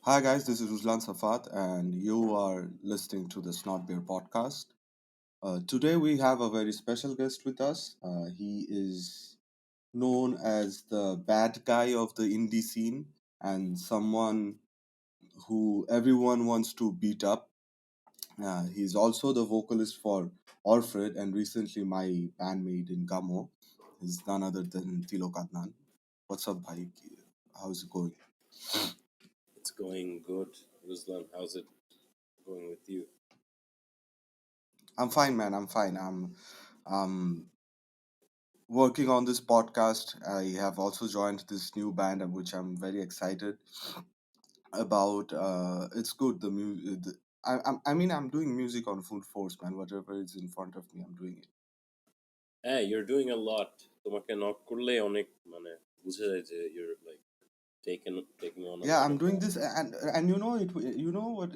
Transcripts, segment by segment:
Hi guys, this is Ruslan Safat, and you are listening to the Snotbear podcast. Today we have a very special guest with us. He is known as the bad guy of the indie scene and someone who everyone wants to beat up. He's also the vocalist for Orfred and recently my bandmate in Gummo. He's none other than Tilo Kadnan. What's up, bhai? How's it going? It's going good. Ruslan, how's it going with you? I'm fine, man. I'm fine. I'm working on this podcast. I have also joined this new band, which I'm very excited about. It's good. I mean, I'm doing music on full force, man. Whatever is in front of me, I'm doing it. Hey, you're doing a lot. তোমাকে knock করলে অনেক বুঝে যায় যে you're like taking on a Yeah, lot I'm of doing this, and you know what,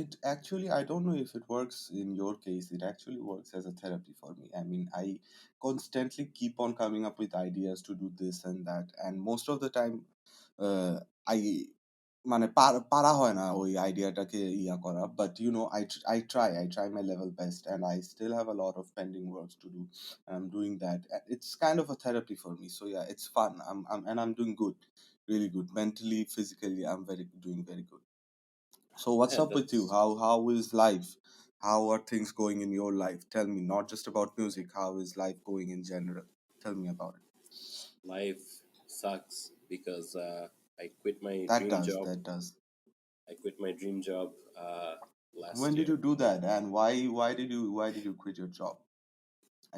it actually, I don't know if it works in your case. It actually works as a therapy for me. I mean, I constantly keep on coming up with ideas to do this and that, and most of the time, I মানে পারা হয় না ওই আইডিয়াটাকে ইয়া করা, but I try my level best, and I still have a lot of pending works to do, and I'm doing that. It's kind of a therapy for me, so yeah, it's fun. I'm doing good, really good, mentally, physically. I'm very doing very good. So what's yeah, up with you? that's How is life? How are things going in your life? Tell me, not just about music. How is life going in general? Tell me about it. life sucks because I quit my That dream does, job. that does. I quit my dream job last When did year. you do that, and why did you quit your job?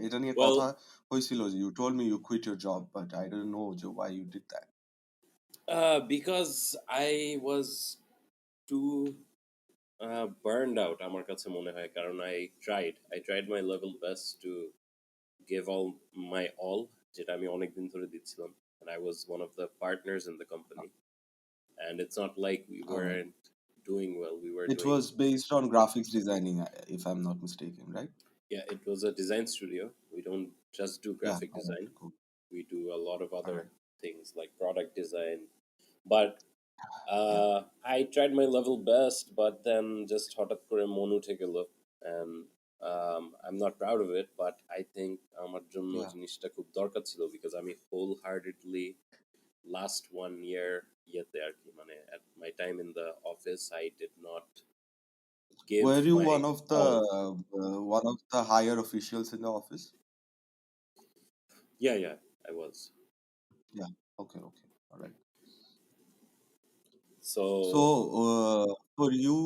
এটা নিয়ে কথা Well, হয়েছিল যে you told me you quit your job, but I didn't know যে why you did that. because I was too burned out আমার কাছে মনে হয় কারণ I tried my level best to give all my all যেটা আমি অনেক দিন ধরে দিচ্ছিলাম, and I was one of the partners in the company, and it's not like we All right. weren't doing well. We were It doing. was based on graphics designing, if I'm not mistaken, right? Yeah, it was a design studio. We don't just do Yeah. graphic All right. design. Cool. We do a lot of All other right. things like product design. But Yeah. I tried my level best, but then just হঠাৎ করে মন উঠে গেল, and I'm not proud of it, but I think আমার জন্য Yeah. জিনিসটা খুব দরকার ছিল because আমি wholeheartedly last 1 year ইয়েতে আর কি at my time in the office I did not Were give you my all. one of the higher officials in the office? Yeah, yeah, I was. Yeah. Okay. Okay. All right. So, So for you,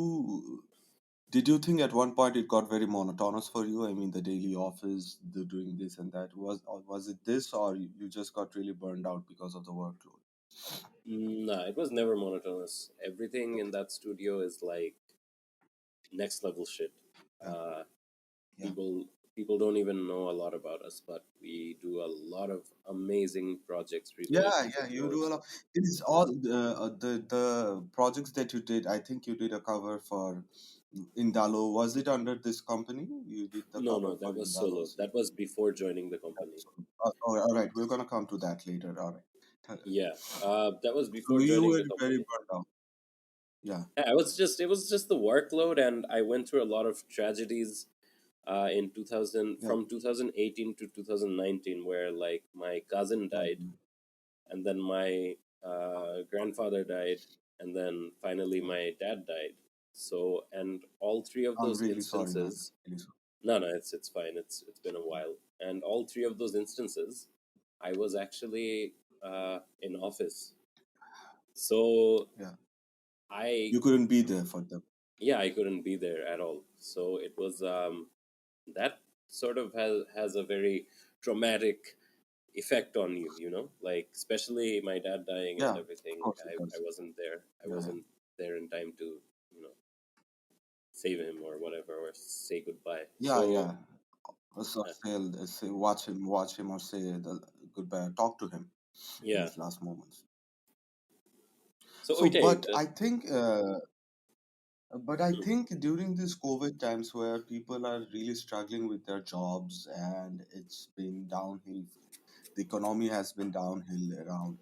did you think at one point it got very monotonous for you? I mean, the daily office, the doing this and that. Was it this, or you just got really burned out because of the workload? nah, it was never monotonous. Everything in that studio is like next level shit. Yeah. Uh, Yeah. people don't even know a lot about us, but we do a lot of amazing projects Yeah, related to yeah, you do a course. lot. It's all the projects that you did. I think you did a cover for Indalo. Was it under this company? You did the No, cover no, for that was Indalo. solo. That was before joining the company. All right, we're gonna come to that later. All right. Yeah, that was So before you joining were the very company. burned out. Yeah, Yeah, it was just the workload, and I went through a lot of tragedies in 2000 yeah, from 2018 to 2019, where like my cousin yeah. died, and then my grandfather died, and then finally Yeah. my dad died. So, and all three of I'm those really sorry, man. instances, Really sorry. no, no, it's fine. It's been a while, and all three of those instances, I was actually in office. So Yeah, I, you couldn't be there for them. yeah, I couldn't be there at all. So it was that sort of has a very traumatic effect on you, like especially my dad dying and Yeah, of everything. course it I does. wasn't there. I Yeah, yeah, wasn't there in time to, save him or whatever or say goodbye. yeah, So yeah. So say, watch him, or say the goodbye. Talk to him in yeah, his last moments. so So, ওইটাই that. but I think during these COVID times where people are really struggling with their jobs and it's been downhill, the economy has been downhill around.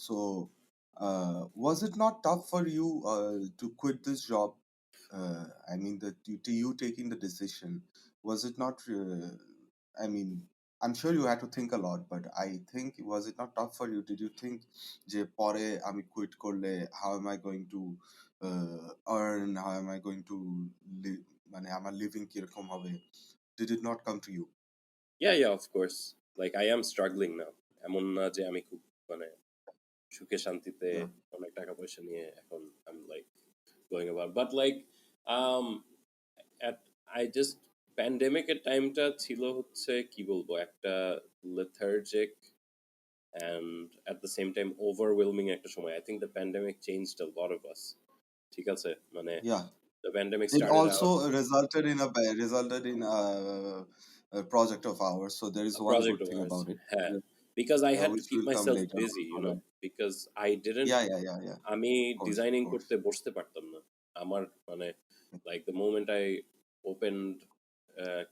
So, Was it not tough for you to quit this job? I mean, to you taking the decision, was it not? I mean, I'm sure you had to think a lot, but I think was it not tough for you? Did you think, যে পরে আমি quit করলে, how am I going to earn? How am I going to live? মানে আমার living কিরকম হবে? Did it not come to you? Yeah, yeah, of course. Like I am struggling now. এমন না যে আমি খুব মানে সুখে শান্তিতে Yeah, অনেক টাকা পয়সা নিয়ে এখন I'm like going about. But like um at I just pandemic এর টাইমটা ছিল হচ্ছে কি বলবো একটা lethargic and at the same time overwhelming একটা সময়. I think the pandemic changed a lot of us. ঠিক আছে? মানে yeah. the pandemic It started out also resulted in a project of ours. So there is a one project good of thing ours. about it, হ্যাঁ, because I had to which keep will come myself later busy, on. you All know, right. because I didn't Yeah, yeah, yeah, yeah. আমি Of course, of designing course. করতে বসতে পারতাম না আমার মানে like the moment I opened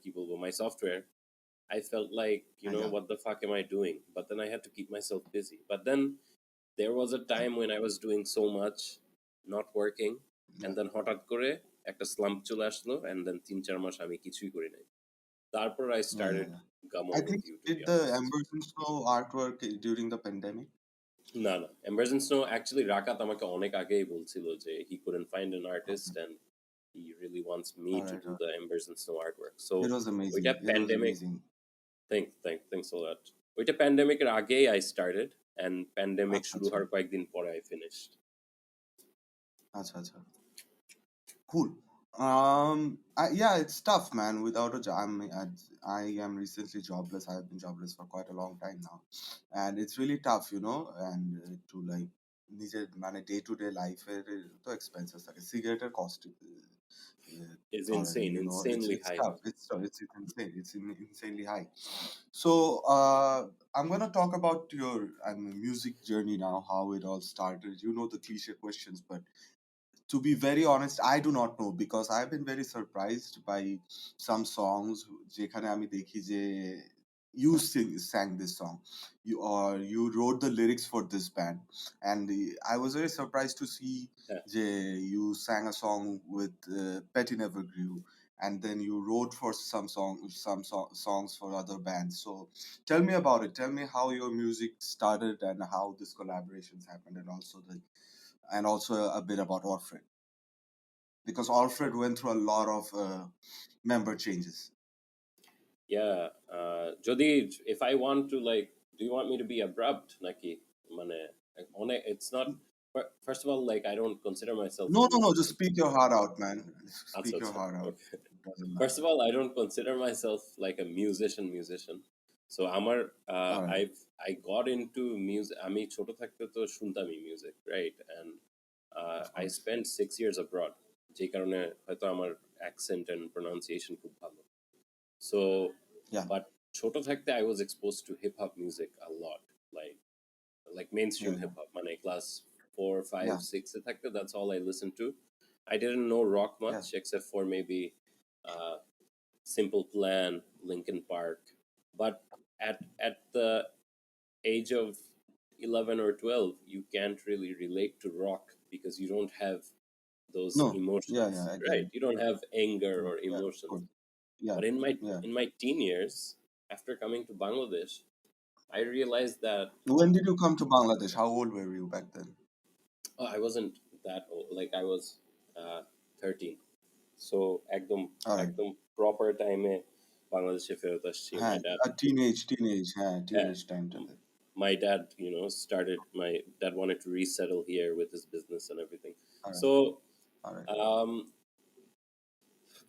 কি বলবো my software I felt like you know Yeah, what the fuck am I doing but then I had to keep myself busy but then there was a yeah, time when I was doing so much not working and yeah, then হঠাৎ করে একটা স্লাম্প চলে আসলো and then 3-4 মাস আমি কিছুই করি নাই তারপর I yeah, yeah, started yeah. Gummo I with think you you to be did the honest. Embers and Snow artwork during the pandemic. না না এমার্জেন্স নো অ্যাকচুয়ালি রাকাত আমাকে অনেক আগেই বলছিল যে he couldn't find an artist Okay. and he really wants me All to right, do all right. the embers and snow artwork so It was ওইটা amazing. It was pandemic amazing. thanks a lot ওইটা প্যান্ডেমিকের আগেই I started and pandemic আচ্ছা শুরু আচ্ছা হওয়ার কয়েকদিন পরে I finished. আচ্ছা আচ্ছা cool. Yeah, it's tough, man. Without a job, I am recently jobless. I have been jobless for quite a long time now, and it's really tough, you know. And to like, নিজের মানে day to day লাইফের তো expenses থাকে সিগারেটের cost Is ধরেন insane you know insanely it's high tough now. it's insane it's insanely high so I'm gonna talk about your music journey now how it all started you know the cliche questions but to be very honest, I do not know because I've been very surprised by some songs যেখানে আমি দেখি যে sang this song or you wrote the lyrics for this band and I was very surprised to see Yeah, যে you sang a song with Petty Never Grew and then you wrote for songs for other bands so tell me about it tell me how your music started and how this collaborations happened and also a bit about Orfred because Alfred went through a lot of member changes. yeah. যদি if I want to like do you want me to be abrupt নাকি মানে অনেক it's not first of all like I don't consider myself a No, no, no. Just musician. speak your heart out, man. আচ্ছা Speak your আচ্ছা heart out. okay. It doesn't First matter. of all, I don't consider myself like a musician. So আমার All right. I got into music আমি ছোট থাকতে তো শুনতামই music, right? And Of I course. spent 6 years abroad. যে কারণে হয়তো আমার accent and pronunciation খুব ভালো. So, Yeah. but ছোট থাকতে I was exposed to hip hop music a lot. Like Yeah. mainstream Yeah. hip hop. মানে class 4, 5, Yeah. 6 এ থাকতে that's all I listened to. I didn't know rock Yeah. much except for maybe uh, Simple Plan, Linkin Park. But at the age of 11 or 12, you can't really relate to rock because you don't have those No. Yeah. emotions, Yeah. I get right? it. You don't have anger True. or Yeah. Of emotions. course. Yeah. But Yeah. in my teen years, after coming to Bangladesh, I realized that When did you come to Bangladesh? How old were you back then? I wasn't that old. Like I was 13. So All right. একদম proper time এ বাংলাদেশে ফেরত আসছি my হ্যাঁ, dad h্যাঁ, yeah, teenage টাইমটাতে। my dad started my dad wanted to resettle here with his business and everything alright, so alright. um,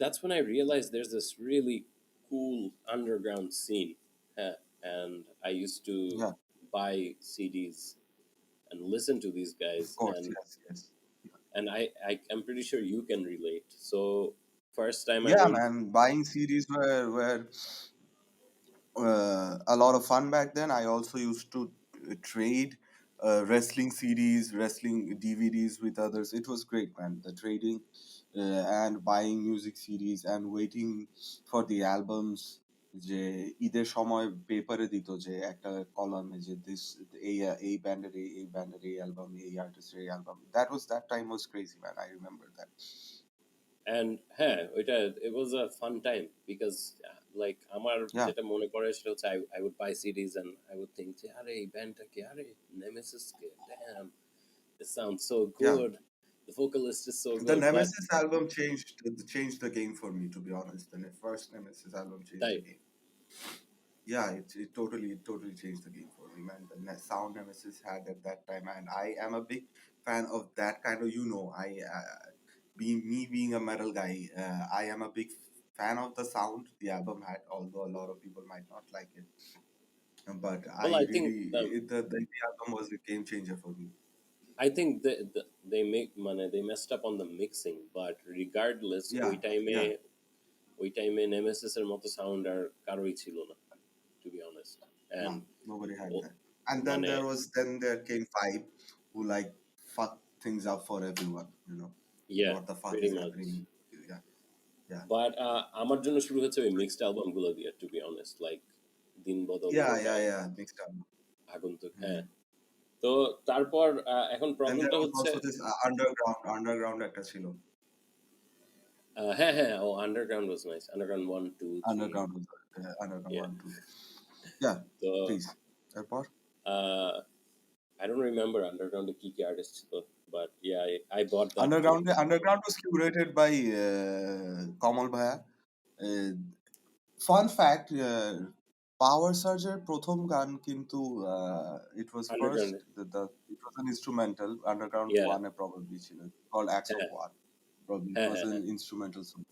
that's when I realized there's this really cool underground scene and I used to Yeah, buy CDs and listen to these of guys course. Yes, yes. and I'm pretty sure you can relate so first time I Yeah, went man, buying CDs were a lot of fun back then. I also used to trade wrestling CDs, wrestling DVDs with others. It was great, man. The trading and buying music CDs and waiting for the albums. যে ঈদের সময় পেপারে দিত যে একটা কলামে যে this এই এই ব্যান্ডের এই ব্যান্ডের এই অ্যালবাম এই আর্টিস্টের এই album that time was crazy man I remember that And হ্যাঁ ওইটা it was a fun time because like আমার yeah যেটা মনে পড়ে সেটা হচ্ছে I would buy CDs and I would think যে আরে এই ব্যান্ডটা কে আরে Nemesis K damn it sounds so yeah good the vocalist is so the good but Nemesis album changed the game for me to be honest the first Nemesis album changed তাই the game yeah it totally changed the game for me man the sound Nemesis had at that time and I am a big fan of that kind of being a metal guy I am a big fan of the sound the album had although a lot of people might not like it but I well I think really the album was a game changer for me they make মানে they messed up on the mixing but regardless yeah yeah ওই টাইমে Nemesis এর মতো sound আর কারোই ছিল না to be honest and no nobody had ও that and মানে then there came Five who like fucked things up for everyone you know yeah what the fuck pretty is much happening yeah yeah but আমার জন্য শুরু হয়েছে ওই mixed album গুলো দিয়ে two be honest like দিন বদল মোটা yeah mixed up আগন্তুক হ্যাঁ hmm. তো তারপর এখন Then there প্রবলেমটা was হচ্ছে also this underground একটা ছিল হ্যাঁ হ্যাঁ ও underground was nice underground 1 2 3 underground was underground yeah one two yeah তো please তারপর আই ডোন্ট রিমেম্বার আন্ডারগ্রাউন্ডে কি কি আর্টিস্ট ছিল but yeah I bought that to underground was curated by Kamal Bhaiya uh, fun fact Power Surger প্রথম গান কিন্তু it was first underground the it was an instrumental underground yeah one probably ছিল called Acts of হ্যাঁ War probably it হ্যাঁ was হ্যাঁ an হ্যাঁ instrumental song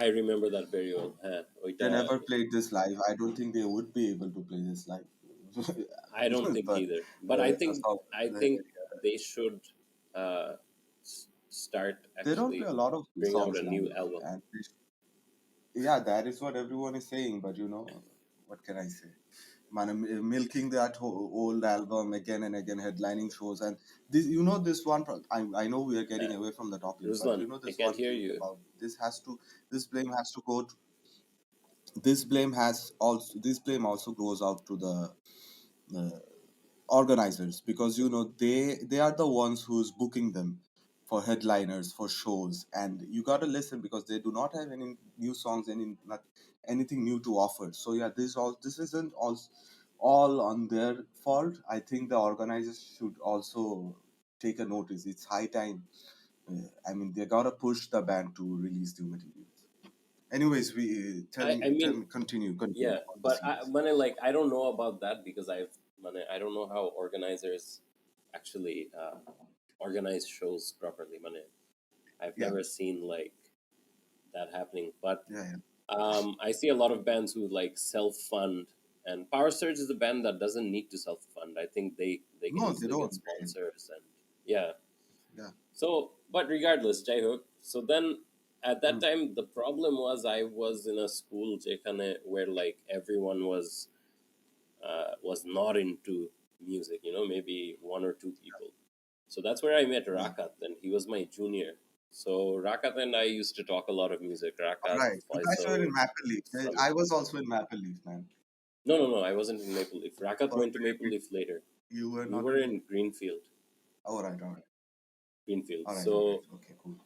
I remember that very well হ্যাঁ they ওইটা never played this live I don't think they would be able to play this live I don't think but either. But I the think song I think they should uh, start they don't play actually a lot of bring out songs a man new album. and yeah that is what everyone is saying but you know what can I say man milking that old album again and again headlining shows and this you know this one I know we are Uh, getting away from the topic but you Ruslan, know I this can't one hear thing you. about this blame has to go to, this blame has also this blame also goes out to the uh, organizers because you know they are the ones who's booking them for headliners for shows and you got to listen because they do not have any new songs any not anything new to offer so yeah this isn't all on their fault I think the organizers should also take a notice it's high time I mean they got to push the band to release new materials anyways we I mean, continue yeah, about the but series like I don't know about that because I don't know how organizers actually organize shows properly. I've yeah never seen like that happening. But yeah I see a lot of bands who like self fund, and Power Surge is a band that doesn't need to self fund. I think they can no they easily get don't sponsors and yeah. yeah So, but regardless, Jaihook. So then at that Mm. time, the problem was I was in a school যেখানে where like everyone was not into music. You know, maybe 1 or 2 people. So that's where I met Yeah. Rakat, and he was my junior. So Rakat and I used to talk a lot of music. All Rakat, right. You guys were in Faisal, Maple Leaf. some. I was also in Maple Leaf, man. No, I wasn't in Maple Leaf. Rakat For a went to very Maple bit, Leaf later. you were We not were in Maple. in Greenfield. All right. Greenfield. All right. So Okay, cool.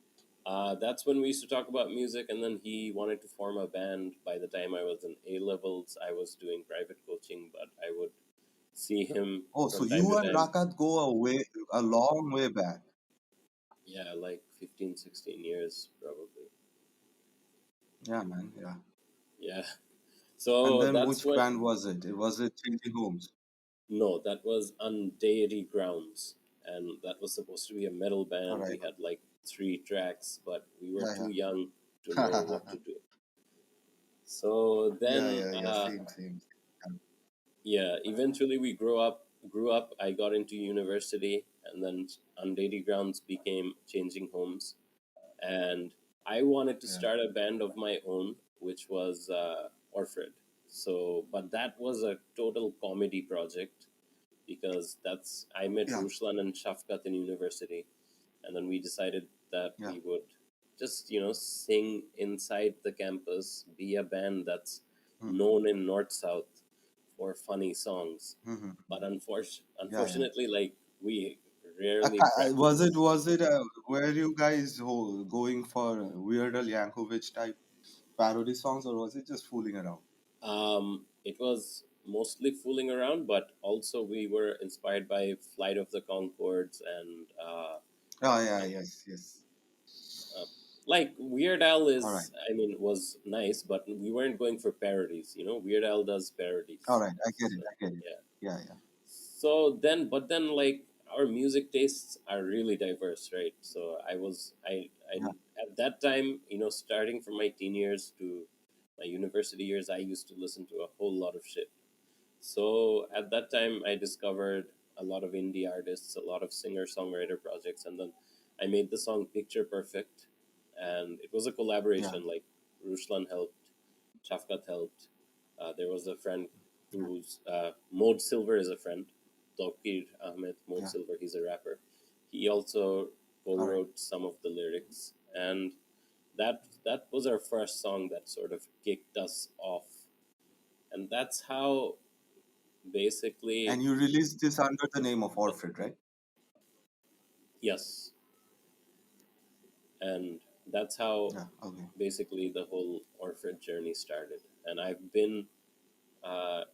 that's when we used to talk about music, and then he wanted to form a band. By the time I was in A levels, I was doing private coaching, but I would see him Oh, so from time to you and time. Rakat go a long way back. Yeah, like 15, 16 years probably. Yeah, man. Yeah. Yeah. And So then that's which when, band was it? It was it Changing Homes. no, that was on Deity Grounds. And that was supposed to be a metal All band. right. We had like 3 tracks, but we were too Yeah, young to know what yeah. to do. So then Yeah. Same. yeah, eventually we grew up. I got into university, and then Undated Grounds became Changing Homes, and I wanted to Yeah. start a band of my own, which was Orfred. So, but that was a total comedy project because that's I met Yeah. Ruslan and Shafkat in university, and then we decided that Yeah. we would. just sing inside the campus, be a band that's Hmm. known in North South for funny songs. Hmm. But Yeah, yeah. unfortunately, like, we rarely practice. Was it were you guys going for Weird Al Yankovic type parody songs, or was it just fooling around? It was mostly fooling around, but also we were inspired by Flight of the Concords and Oh yeah, yes, yes. uh, like Weird Al All right, was nice, but we weren't going for parodies. Weird Al does all parodies. right. I get it. So, I get it. yeah. Yeah, yeah, But then, like, our music tastes are really diverse, right? So yeah, at that time, starting from my teen years to my university years, I used to listen to a whole lot of shit. So at that time, I discovered a lot of indie artists, a lot of singer songwriter projects, and then I made the song Picture Perfect, and it was a yeah, collaboration. Like, Ruslan helped, Shafkat helped. There was a friend yeah, who's Mode Silver is a friend. Tokir Ahmed Mode yeah. Silver, he's a rapper. He also All right. co-wrote some of the lyrics, and that was our first song that sort of kicked us off, and that's how And basically. you released this under the name of Orfred, right? Yes, and that's how Yeah. Okay. basically the whole Orphan journey started. And I've been uh,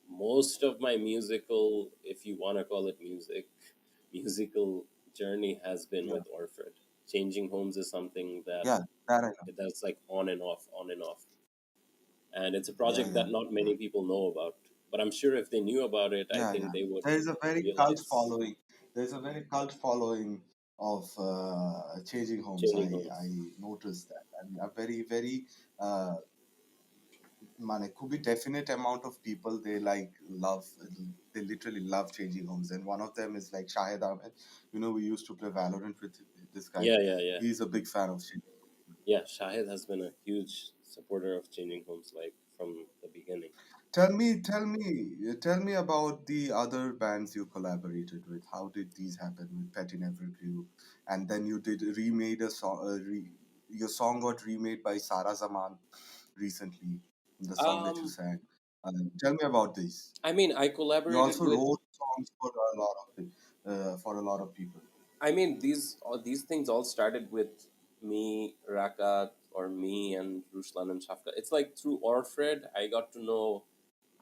most of my musical, if you want to call it musical journey has been Yeah. with Orfred. Changing Homes is something Yeah. That I know. that's like on and off, on and off, and it's a Yeah. project Yeah. that not Yeah. many people know about. But I'm sure if they knew about it, I Yeah. think Yeah. they would There is a very cult realize. following. There's a very cult following of changing homes. Changing I Homes. noticed that, and a very very uh, man, it could be definite amount of people they like love. They literally love changing homes, and one of them is like Shahid Ahmed. We used to play Valorant with this guy. Yeah, yeah, yeah. He's a big fan of changing. Yeah, Shahid has been a huge supporter of Changing Homes, like, from the beginning. Tell me about the other bands you collaborated with. How did these happen with Pet in Every Group? And then you did remade a song. Your song got remade by Sara Zaman recently. The song that you Um, sang. Tell me about this. I You collaborated also with. wrote songs for a lot of people. These things all started with me, Rakat, or me and Ruslan and Shafka. It's like through Orfred, I got to know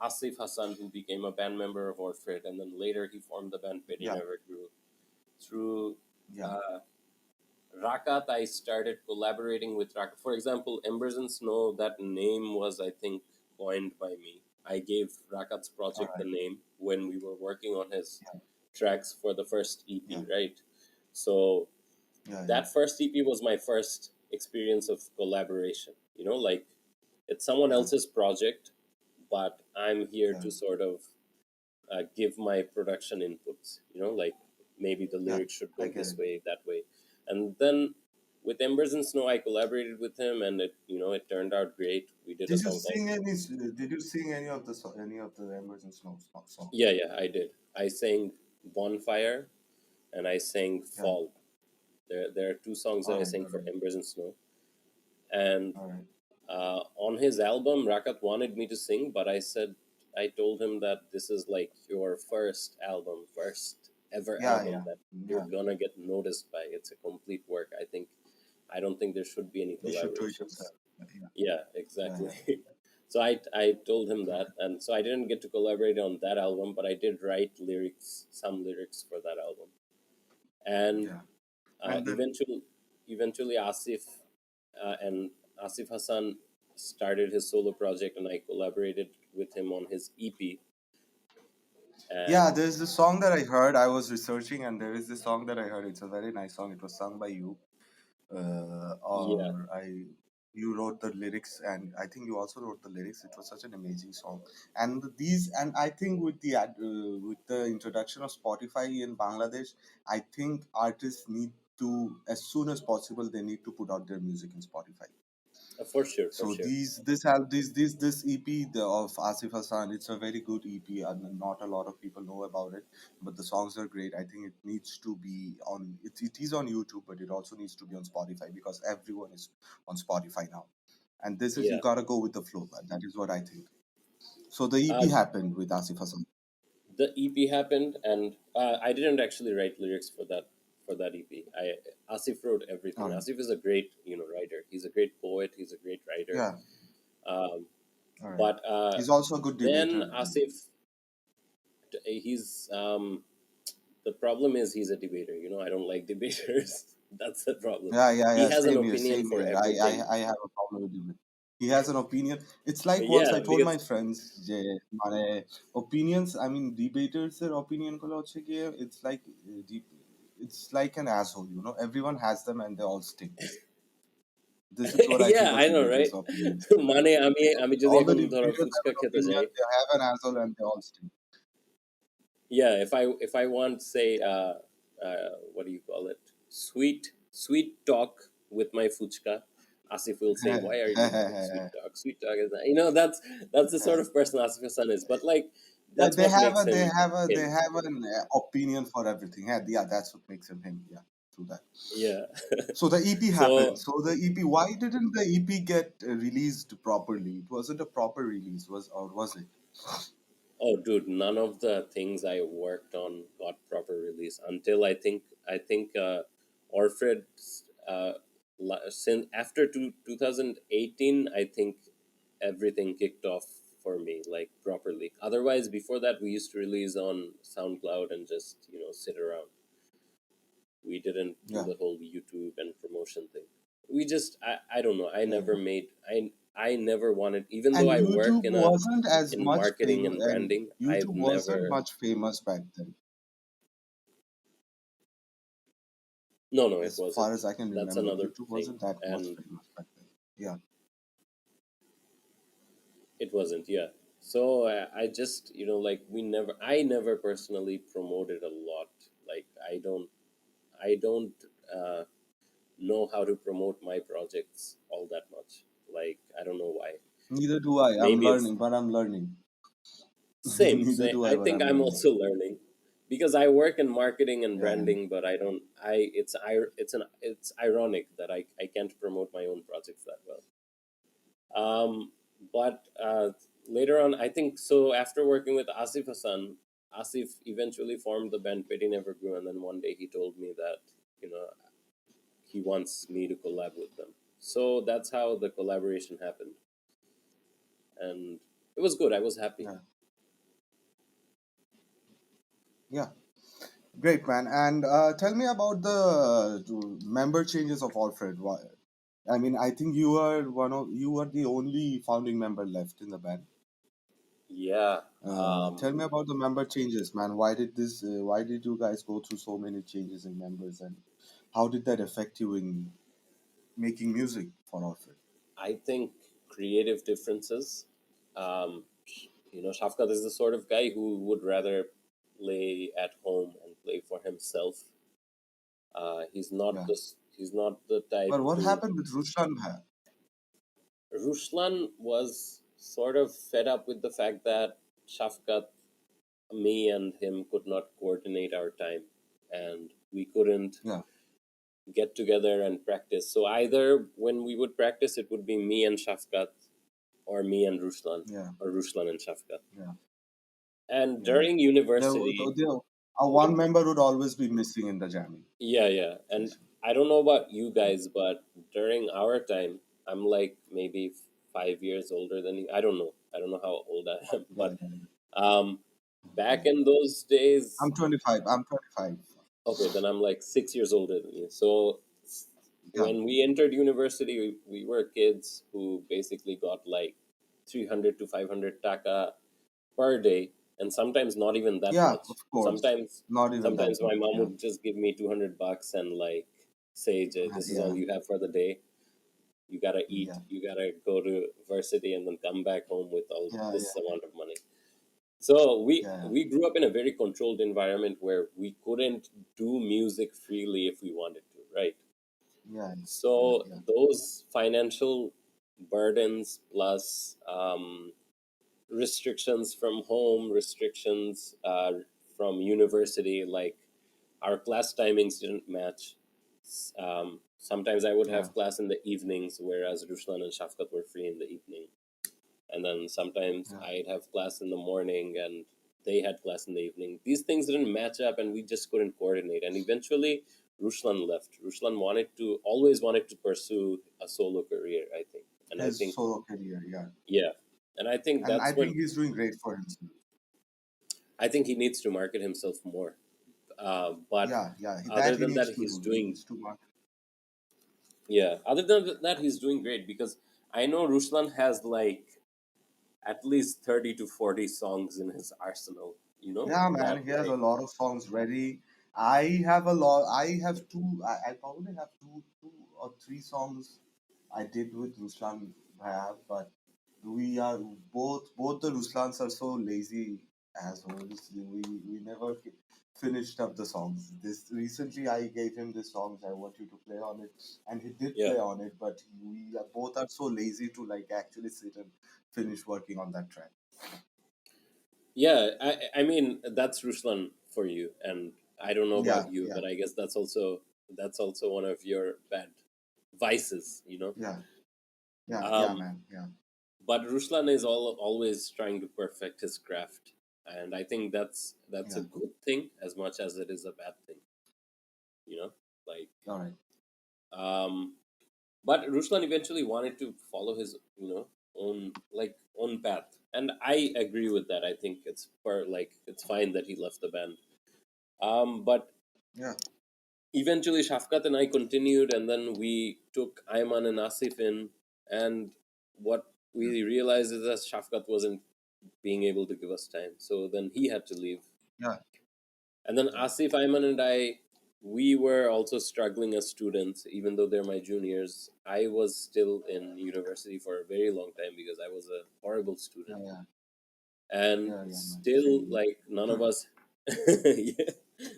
Asif Hassan, who became a band member of Orfred, and then later he formed the band Petty Yeah, Never Grew. Through yeah, uh, Rakat, I started collaborating with Rakat. For example, Embers and Snow, that name was, I think, coined by me. I gave Rakat's all project the right. name when we were working on his Yeah, tracks for the first yeah, EP, right? So yeah, yeah, that first EP was my first experience of collaboration. Like, it's someone yeah, else's project, but I'm here yeah, to sort of give my production inputs. Like, maybe the yeah. lyrics should I go get this it. way, that way, and then with Embers and Snow, I collaborated with him, and it turned out great. We did a Did you song called. sing any? Did you sing any of the Embers and Snow songs? Yeah, yeah, I did. I sang Bonfire and I sang Yeah. Fall. There are two songs that All I right. sang All for right. Embers and Snow. And All right. on his album, Rakat wanted me to sing, but I told him that this is like your first album, first ever Yeah. album Yeah. that you're Yeah. gonna get noticed by. It's a complete work. I don't think there should be any You should do it collaborations. yourself. Yeah. Yeah, Yeah. exactly. Yeah. So I told him All that, right. and so I didn't get to collaborate on that album, but I did write some lyrics for that album. And Yeah. And then eventually and Asif Hassan started his solo project, and I collaborated with him on his EP. yeah, And there's the song that I heard. I was researching, and there is this song that I heard. It's a very nice song. It was sung by you. yeah, Or you wrote the lyrics, and I think you also wrote the lyrics. It was such an amazing song. And I think with the introduction of Spotify in Bangladesh, I think artists need to, as soon as possible, they need to put out their music in Spotify. For sure, for So sure. this EP of Asif Hassan, it's a very good EP, and not a lot of people know about it. But the songs are great. I think it needs to be on. It is on YouTube, but it also needs to be on Spotify because everyone is on Spotify now. And this is, you Yeah. gotta go with the flow. That is what I think. So the EP Uh, happened with Asif Hassan. the EP happened, and I didn't actually write lyrics for that EP. Asif wrote everything. All right. Asif is a great writer. He's a great poet. He's a great writer. Yeah. Um, All right. but He's also a good then debater. Asif, he's the problem is he's a debater. I don't like debaters. That's the problem. Yeah, yeah, He yeah. has an Same here, opinion same for here. everything. I have a problem with him. He has an opinion. It's like once I Yeah, told my because friends, opinions. I mean, debaters their opinion ko hoche ki it's like an asshole. Everyone has them and they all stink. This is what I think yeah, of I know, right? debaters' opinions. মানে আমি যদি All the এখন ধরো debaters have fuchka an খেতে opinion. যাই, They have an asshole and they all stink. yeah, if I want, say, what do you call it, sweet talk with my fuchka, Asif will say, why are you having sweet talk is that, that's the sort of person Asif Hassan is, but like Yeah, that's what makes him they him. have an opinion for everything. Yeah, yeah, that's what makes him him. Yeah, true that. Yeah. So the EP happened. So, So the EP, why didn't the EP get released properly? It wasn't a proper release, was it? oh dude, none of the things I worked on got proper release until I think Orfred, uh, since after 2018, I think everything kicked off for me like properly. Otherwise, before that, we used to release on SoundCloud and just sit around. We didn't do Yeah, the whole YouTube and promotion thing. We just I don't know. I yeah. never made I never wanted, even though And I work YouTube wasn't as in much marketing famous, and and branding. I've YouTube wasn't never. much famous back then, No, no, it as far wasn't. as I can That's remember. another YouTube thing, wasn't that much and famous back then. Yeah, it wasn't. Yeah. So I just like I never personally promoted a lot. Like I don't uh, know how to promote my projects all that much. Like I don't know why. neither do I. I'm Maybe it's learning, but I'm learning. same. Neither Same. do I, I but think I'm I'm learning. also learning because I work in marketing and Yeah, branding, but I don't. I it's ironic that I can't promote my own projects that well. But later on, I think so. After working with Asif Hassan, Asif eventually formed the band Petty Never Grew, and then one day he told me that you know he wants me to collab with them. So that's how the collaboration happened, and it was good. I was happy. yeah, yeah. Great, man. And tell me about the member changes of Alfred. Why? I mean, I think you are the only founding member left in the band. Yeah. Tell me about the member changes, man. Why did you guys go through so many changes in members, and how did that affect you in making music for Alfred? I think creative differences. Um, Shafkat is the sort of guy who would rather play at home and play for himself. Yeah. He's not the type But what to. happened with Ruslan Bhai? Ruslan was sort of fed up with the fact that Shafkat, me and him could not coordinate our time, and we couldn't Yeah, get together and practice. So either when we would practice, it would be me and Shafkat, or me and Ruslan, yeah, or Ruslan and Shafkat. yeah, And yeah. during There, university, there, one member would always be missing in the jamming yeah, yeah. And session. I don't know about you guys, but during our time, I'm like maybe 5 years older than you. I don't know. I don't know how old I am, Yeah, but yeah, um, back yeah. in those days, I'm 25. I'm 25. okay, then I'm like 6 years older than you. So Yeah, when we entered university, we were kids who basically got like 300 to 500 taka per day, and sometimes not even that yeah, much. of course. Sometimes, Not even that sometimes my much. mom Yeah, would just give me $200 and like say, "This is all yeah, you have for the day. You gotta eat. yeah, You gotta go to university, and then come back home with all yeah, this yeah, amount of money." So yeah, we grew up in a very controlled environment where we couldn't do music freely if we wanted to, right? yeah, yeah, So yeah, those financial burdens plus restrictions from home, restrictions from university. Like our class timings didn't match. Sometimes I would Yeah. have class in the evenings, whereas Ruslan and Shafkat were free in the evening. And then sometimes Yeah. I'd have class in the morning and they had class in the evening. These things didn't match up and we just couldn't coordinate. And eventually Ruslan left. Ruslan always wanted to pursue a solo career, I think. And I His think, solo career, yeah. yeah. And I think And I that's think when he's doing great for himself. I think he needs to market himself more. But Yeah, yeah. other That he than that, needs to he's do. He doing, needs to market. yeah. Other than that, he's doing great because I know Ruslan has like at least 30 to 40 songs in his arsenal, Yeah, man, that he has a like, lot of songs ready. I have a lot. I have two. I probably have two or three songs I did with Ruslan Bhaiya, but we are both the Ruslans are so lazy assholes. We never finished up the songs. This recently, I gave him the songs. I want you to play on it, and he did yeah. play on it. But we are, both are so lazy to like actually sit and finish working on that track. Yeah, I mean, that's Ruslan for you. And I don't know about Yeah, you, yeah, but I guess that's also one of your bad vices. yeah. Yeah, yeah, Um, man. Yeah, but Ruslan is always trying to perfect his craft. And I think that's a yeah. good thing as much as it is a bad thing, you know? Like, All right. um, but Ruslan eventually wanted to follow his own path, and I agree with that. I think it's fine that he left the band. But Yeah, eventually Shafkat and I continued, and then we took Ayman and Asif in, and what yeah, we realized is that Shafkat wasn't being able to give us time, so then he had to leave. yeah, And then yeah, Asif, Ayman, and I, we were also struggling as students, even though they're my juniors. I was still in university for a very long time because I was a horrible yeah, student. yeah, And yeah, yeah, man. still, Same. like, none of us. Yeah.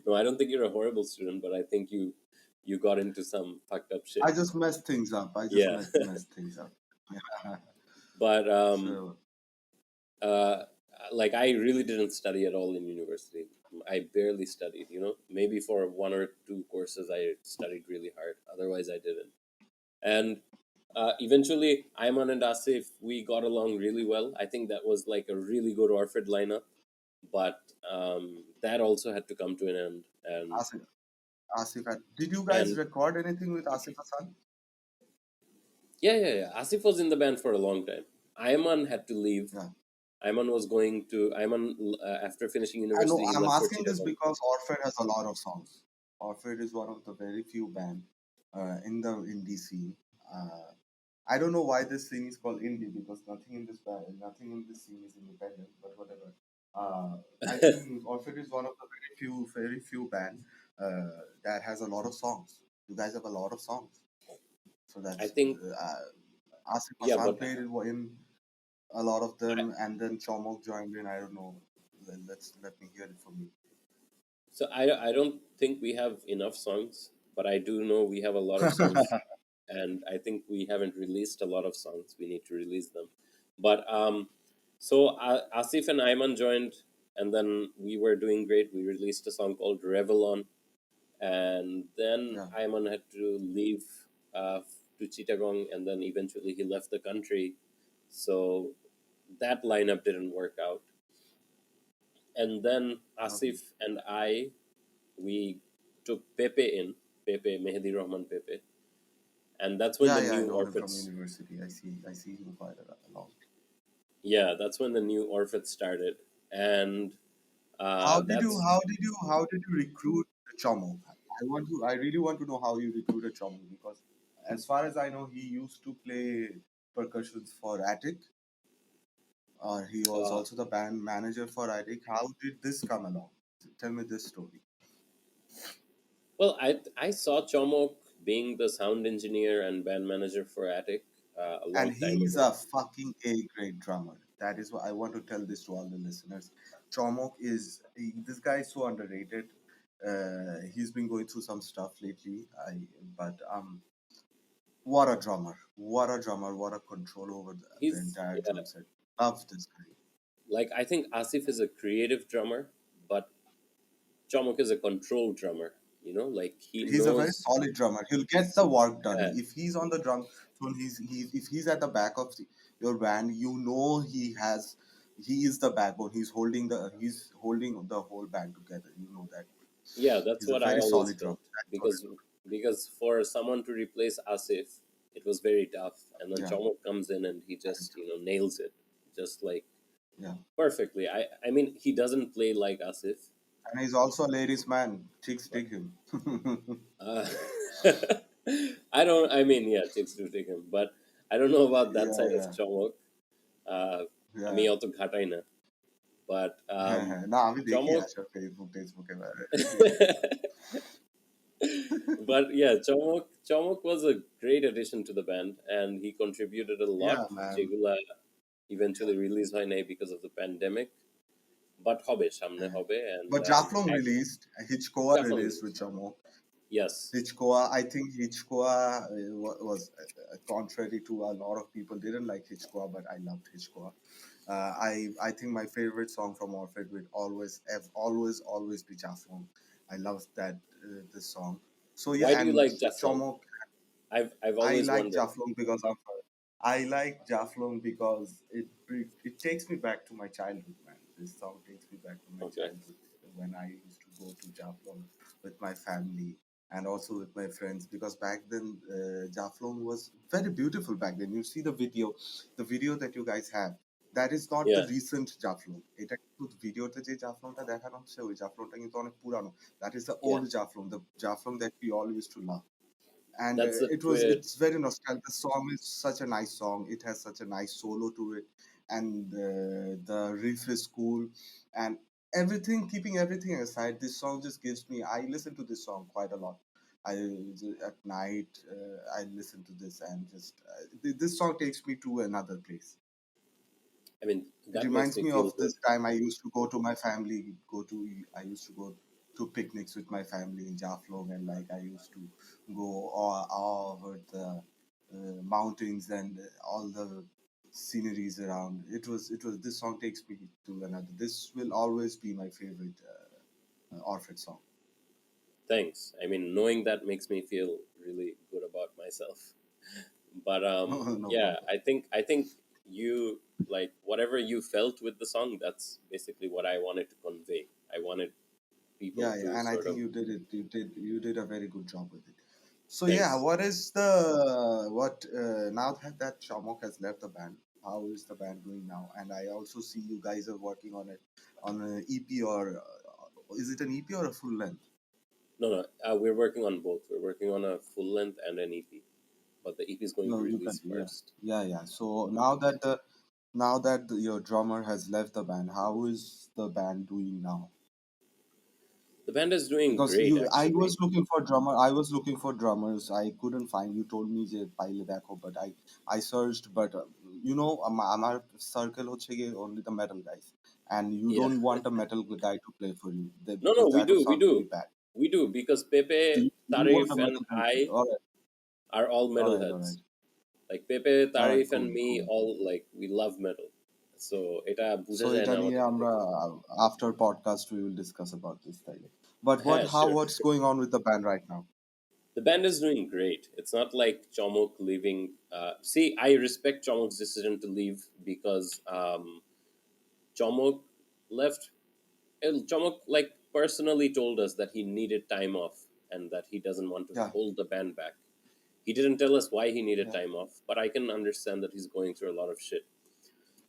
No, I don't think you're a horrible student, but I think you got into some fucked up I shit. just messed things up. I just Yeah. messed things up. Yeah. But So uh, like I really didn't study at all in university. I barely studied, maybe for one or two courses I studied really hard. Otherwise, I didn't. And eventually, Ayman and Asif, we got along really well. I think that was like a really good Orfred lineup, but that also had to come to an end. And Asif, Asif, did you guys and record anything with Asif Hassan? yeah, yeah, yeah. Asif was in the band for a long time. Ayman had to leave. Yeah. Ayman, after finishing I know. university, he I'm left for asking this Chittagong. because Orfred has a lot of songs. Orfred is one of the very few band in the indie scene. Uh, I don't know why this scene is called indie because nothing in this scene is independent. But whatever. I think Orphan is one of the very few band that has a lot of songs. You guys have a lot of songs, so I that's think, Asif yeah, Hassan but played in a lot of them, and then Chomok joined in. I don't know. Let me hear it from you. so I don't think we have enough songs, but I do know we have a lot of songs, and I think we haven't released a lot of songs. We need to release them. But so Asif and Ayman joined, and then we were doing great. We released a song called Revelon, and then Yeah. Ayman had to leave uh, to Chittagong, and then eventually he left the country. So that lineup didn't work out. And then Okay. Asif and I, we took Pepe in, Pepe, Mehdi Rahman Pepe. And that's when Yeah, the yeah, I new know him from Orphans, university. I see him quite a lot. yeah, that's when the new Orphans started. And that's, How did you recruit Chomo? I really want to know how you recruited Chomo because as far as I know, he used to play percussions for Attic, or he was uh, also the band manager for Attic. How did this come along? Tell me this story. well, I saw Chomok being the sound engineer and band manager for Attic a And long time he's ago. a fucking A grade drummer. That is what I want to tell this to all the listeners. This guy is so underrated. He's been going through some stuff lately. But What a drummer! What a drummer! What a control over the He's entire yeah, drum set. Love this guy. like I think Asif is a creative drummer, but Chomok is a control drummer. You know, like he He's a very knows. solid drummer. He'll get the work done. Yeah, If he's on the drum, so if he's at the back of your band, you know he is the backbone. He's holding the whole band together. You know that. yeah, that's He's a what I very always solid drummer. felt That's what because for someone to replace Asif, it was very tough, and then yeah, Chomok comes in and he and, just nails it, just like yeah. perfectly. I mean he doesn't play like Asif, And he's also a ladies' man. Chicks but dig him. uh, I don't. I mean, yeah, chicks do take him, but I don't know about that Yeah, side of yeah, Chomok. আমি yeah. অত ঘাটাই না, but হ্যাঁ হ্যাঁ না আমি দেখি Chomok. আসলে ফেসবুকে But yeah, Chomok was a great addition to the band, and he contributed a yeah lot. man. যেগুলা eventually release হয় নাই because of the pandemic, but হবে সামনে হ্যাঁ. হবে, and But Jaflong I released, Hitchcoa Jaflong released with release. Chamo. Yes, Hitchcoa, I think Hitchcoa was contrary to a lot of people didn't like Hitchcoa, but I loved Hitchcoa. I think my favorite song from Orfred would always be Jaflong. I love that this song. So why yeah, do you and like Jaflong? Chomo I've I always like wondered. Jaflong because of I like Jaflong because it takes me back to my childhood, man. This song takes me back to my Okay, childhood when I used to go to Jaflong with my family and also with my friends because back then Jaflong was very beautiful back then. You see the video that you guys have. That is not the yeah, recent Jaflong. এটা কিন্তু ভিডিওতে যে জাফলংটা দেখানো হচ্ছে ওই জাফলংটা কিন্তু অনেক পুরানো. That is the yeah, old Jaflong, the Jaflong that we all used to love, and that's the it's very nostalgic. The song is such a nice song. It has such a nice solo to it, and the riff is cool, and everything, keeping everything aside, this song just gives me, I listen to this song quite a lot. I At night I listen to this and just this song takes me to another place. I mean It that makes reminds me me feel of good. this time I used to go to my family, I used to go to picnics with my family in Jaflong, and like I used to go all over the mountains and all the sceneries around. It was this song takes me to another. This will always be my favorite Orphan song. Thanks. I mean, knowing that makes me feel really good about myself. But No yeah, problem. I think you like whatever you felt with the song. That's basically what I wanted to convey. I wanted people Yeah, yeah, to and I sort think of you did it. You did a very good job with it. So yeah, thanks. what is the what now that Shamok has left the band? How is the band doing now? And I also see you guys are working on it on an EP, or is it an EP or a full length? No, no, we're working on both. We're working on a full length and an EP, but the EP is going to No, you can. release Yeah, first. yeah, yeah. So your drummer has left the band, how is the band doing now? The band is doing Because great, I actually. was looking for drummer. I was looking for drummers. I couldn't find. You told me যে পাইলে দেখো, but I searched, but আমার circle হচ্ছে গিয়ে only the metal guys, and you Yeah. don't want a metal guy to play for you No, because no, that would we sound do, really bad. we do because So Pepe, you want Tarif, a and metal guy. I All right, are all all right, all metalheads. right, Like Pepe, all right. Tarif, and Cool, me, cool. all like we love metal. So এটা So বুঝা যায় এটা না নিয়ে আমাদের আমরা থেকে। after podcast we will discuss about this thing. But হ্যাঁ, sure. what's going on with the band right now? The band is doing great. It's not like Chomok leaving. See, I respect Chomok's decision to leave because Chomok left. Chomok like personally told us that he needed time off and that he doesn't want to Yeah, hold the band back. He didn't tell us why he needed yeah, time off, but I can understand that he's going through a lot of shit.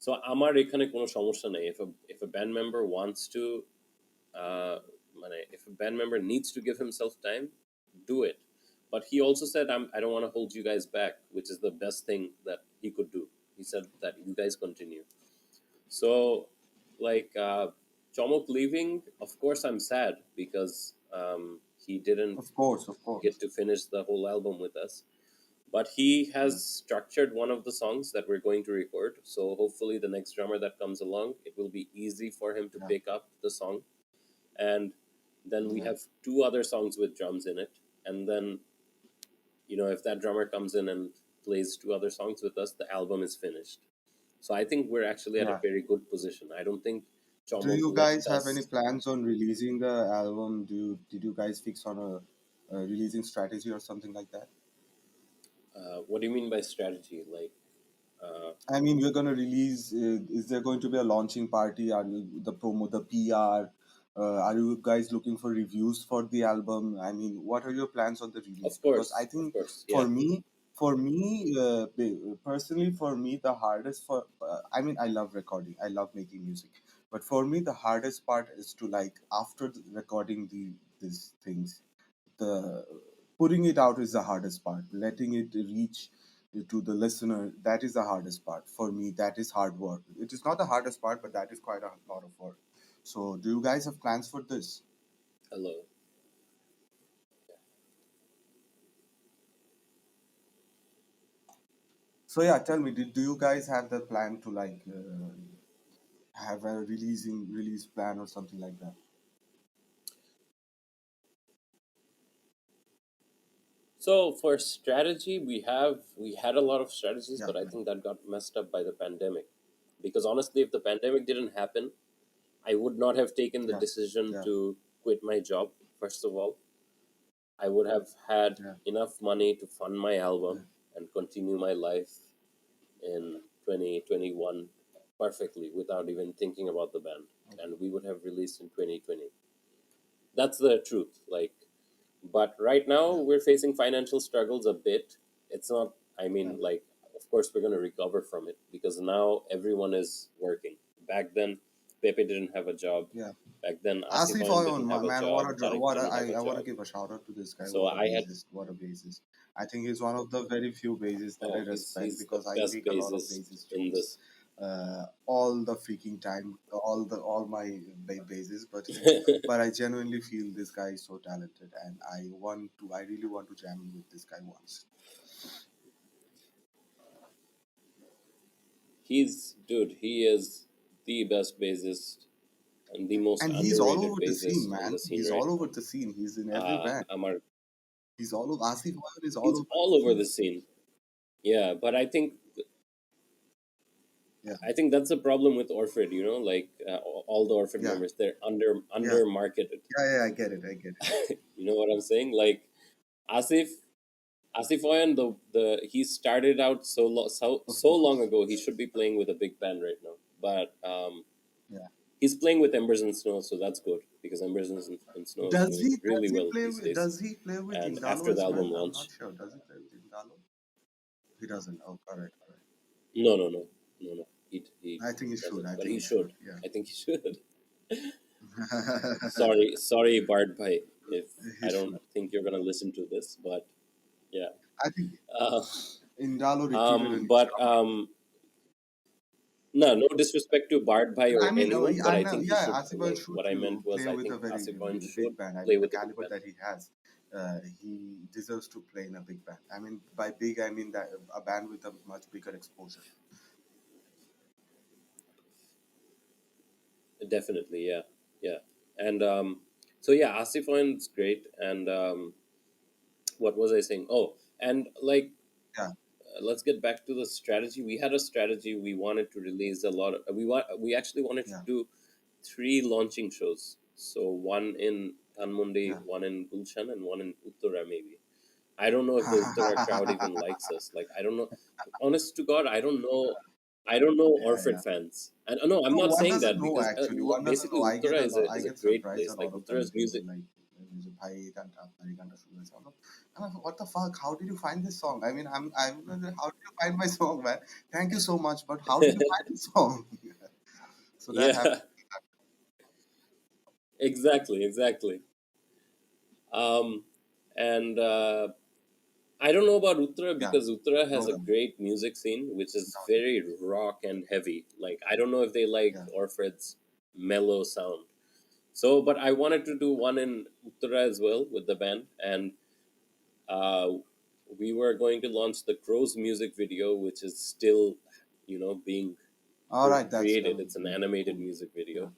So আমার এখানে কোনো সমস্যা নেই. If a band member wants to uh, মানে if a band member needs to give himself time, do it. But he also said, I don't want to hold you guys back, which is the best thing that he could do. He said that you guys continue. So, like, Chomok leaving, of course, I'm sad because he didn't of course, of get course. to finish the whole album with us. But he Yeah, has structured one of the songs that we're going to record. So, hopefully, the next drummer that comes along, it will be easy for him to yeah, pick up the song. And then we yeah. have two other songs with drums in it. And then if that drummer comes in and plays two other songs with us, the album is finished. So I think we're actually at a Yeah. very good position. I don't think Do Chom you will let guys have any us. plans on releasing the album? Did you guys fix on a releasing strategy or something like that? What do you mean by strategy? Like, uh, I mean, we're going to release. Is there going to be a launching party? Are you the promo, the PR? Are you guys looking for reviews for the album? I mean, what are your plans on the release? Because I of think course, yeah. for me, personally, for me, the hardest for I mean, I love recording. I love making music, but for me, the hardest part is to like after recording these things, the putting it out is the hardest part. Letting it reach to the listener, that is the hardest part for me. That is hard work. It is not the hardest part, but that is quite a lot of work. So do you guys have plans for this? Hello. So yeah, tell me, do you guys have the plan to like have a release plan or something like that? So for strategy, we had a lot of strategies, Yeah, but I think that got messed up by the pandemic. Because honestly, if the pandemic didn't happen, I would not have taken the yeah, decision yeah, to quit my job. First of all, I would have had yeah, enough money to fund my yeah. album and continue my life in 2021 perfectly without even thinking about the band. Okay. And we would have released in 2020. That's the truth. Like, but right now Yeah, we're facing financial struggles a bit. It's not, I yeah, mean, like, of course we're going to recover from it because now everyone is working. Back then, Pepe didn't have a job. yeah. Back then, Asif Asifayan Oyon, didn't have a man, job. Tarek what didn't have a I want to job. give a shout out to this guy. So What a I had, bassist! What a bassist! I think he's one of the very few bassists that I oh, respect he's the because I best take a lot of bassist bassist in jokes this. all the freaking time, all my bassists. But I genuinely feel this guy is so talented, and I really want to jam with this guy once. Dude, he is the best bassist and the most And he's all underrated over the scene, bassist on man. the scene He's right all over now. the scene. He's in every band. Amar, He's all over. Asif Oyon is all he's over all the over scene. the scene. Yeah, but Yeah, I think that's the problem with Orfred. Like all the Orfred yeah, members, they're yeah, under marketed. yeah, yeah. I get it. I get it. You know what I'm saying? Like Asif Asif Oyan, the he started out Of so long course. ago. He should be playing with a big band right now, but Yeah. he's playing with Embers and Snow, so that's good because and Snow is doing really well these days. Does he play with And Indalo after the as well? album I'm not launch, sure. Does he play with Indalo? He doesn't. Oh, correct, correct. no, no, no, no, no, he I think he should. doesn't, I but think he he should. should. Yeah. I think he should. Sorry, Bard Bhai, if He I don't should. think you're gonna listen to this, but yeah. I think Uh, Indalo recruited a new but drummer. no, no disrespect to Bard Bhai I or mean, anyone, but I I know. think he Yeah, should. Asif Oil Like should what I meant was, play I with a think very Asif Oyan big should band. I play mean, the with a big caliber band. that he has, he deserves to play in a big band. I mean, by big, I mean that a band with a much bigger exposure. Definitely, yeah, yeah. And so yeah, Asif Oyan's great. And what was I saying? Oh, and like Yeah, let's get back to the strategy. We had a strategy. We wanted to release a lot of. We actually wanted to yeah, do three launching shows. So one in Dhanmondi, yeah. one in Gulshan, and one in Uttara maybe. I don't know if the Uttara crowd even likes us. Like I don't know. Honest to God, I don't know. I don't know Yeah, Orford yeah. fans. And no, I'm No, not one saying doesn't that know because actually. One doesn't basically know. Uttara I is a get great surprised a place. lot Like of times Uttara's when they music. like music. "Bhai, ganta, apna ganta shuru hai." I'm like, what the fuck? How did you find this song? I mean, how did you find my song, man? Thank you so much, but how did you find this song? So that happened. Yeah, exactly, exactly. Um, and I don't know about Uttara Yeah, because Uttara no has a doubt, great music scene, which no is doubt. very rock and heavy. Like I don't know if they like Yeah. Orfred's mellow sound. So, but I wanted to do one in Uttara as well with the band, and uh, we were going to launch the Crows music video, which is still, being All right, that created. would It's an be animated cool. music Yeah. video.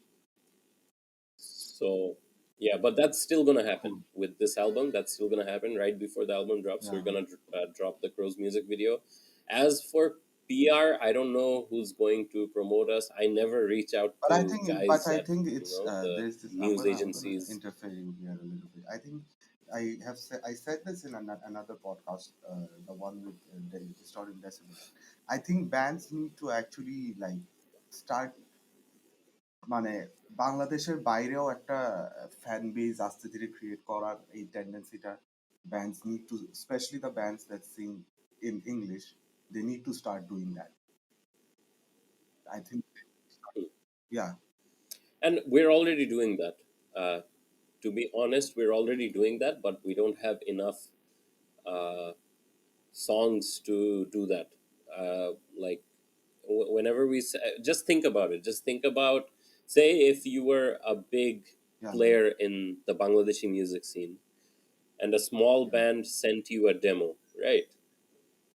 So. Yeah, but that's still gonna happen Cool. with this album. That's still gonna happen right before the album drops. We're Yeah. gonna drop the Crow's music video. As for PR, I don't know who's going to promote us. I never reach out to But guys I at think it's the there's this. news I'm gonna agencies. interfere you here a little bit. I said this in another podcast, the one with Distorted Decibel. I think bands need to actually like start মানে বাংলাদেশের বাইরেও একটা fan base আস্তে ধীরে create করার এই টেন্ডেন্সিটা bands need to, especially the bands that sing in English, they need to start doing that. I think, yeah, And we're already doing that. Uh, to be honest, we're already doing that, but we don't have enough uh, songs to do that. Like whenever just think about it. Just think about, say, if you were a big yeah, man, player in the Bangladeshi music scene, and a small yeah, band sent you a demo, right?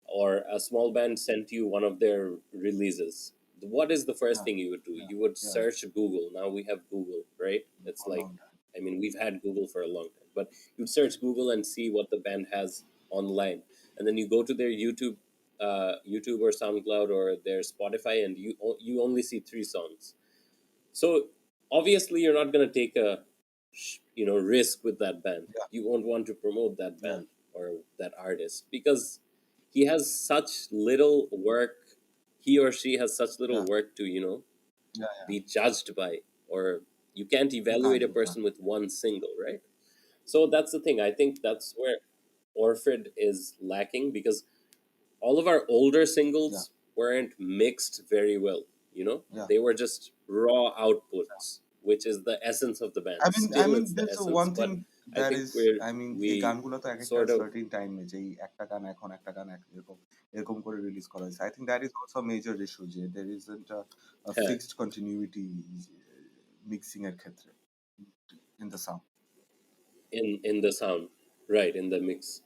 Or a small band sent you one of their releases, what is the first yeah, thing you would do? yeah, You would yeah, search Google. Now we have Google, right? It's for a like, long time. I mean, we've had Google for a long time, but you'd search Google and see what the band has online, and then you go to their YouTube or SoundCloud or their Spotify, and you only see three songs. So obviously, you're not going to take a risk with that band. Yeah, You won't want to promote that yeah, band or that artist because he has such little work. He or she has such little yeah, work to yeah, yeah. be judged by, or you can't You evaluate can't, a you can't. person with one single, right? So that's the thing. I think that's where Orfred is lacking because all of our older Yeah, singles weren't mixed very well. yeah. They were just raw outputs, which is the essence of the band. I Still, mean, it's the there's essence, one thing but I that think is, এই we গানগুলো তো এক একটা sort of certain টাইমে যেই একটা গান এখন একটা গান এরকম এরকম করে রিলিজ করা হয়েছে। I think that is also major issue যে there isn't a fixed continuity mixing এর ক্ষেত্রে in the sound. in the sound, right, in the mix.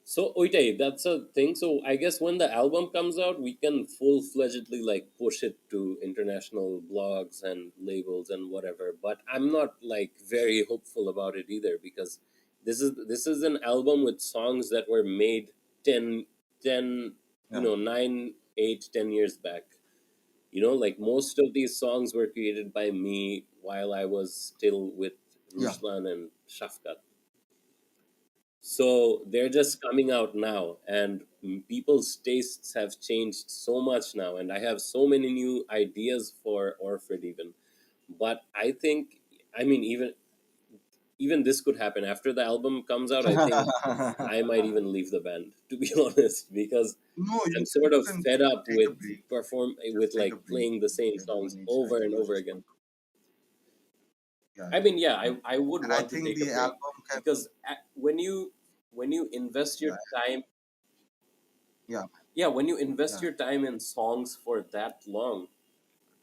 So oitai, that's a thing. So I guess when the album comes out, we can full fledgedly like push it to international blogs and labels and whatever. But I'm not like very hopeful about it either because this is an album with songs that were made 10, 10, Yeah, 9, 8, 10 years back. Like most of these songs were created by me while I was still with yeah. Ruslan and Shafkat. So they're just coming out now, and people's tastes have changed so much now, and I have so many new ideas for Orfred even. But I think, I mean, even this could happen after the album comes out. I think I might even leave the band, to be honest, because No, I'm sort of you fed can up take a with break. with Just take a like break. playing the same Everyone songs needs, I over and think, a over just again. one. Yeah, I yeah. mean, yeah, I would And I want to think take a the break album can, because when you invest your yeah, time, yeah, yeah, when you invest yeah. your time in songs for that long,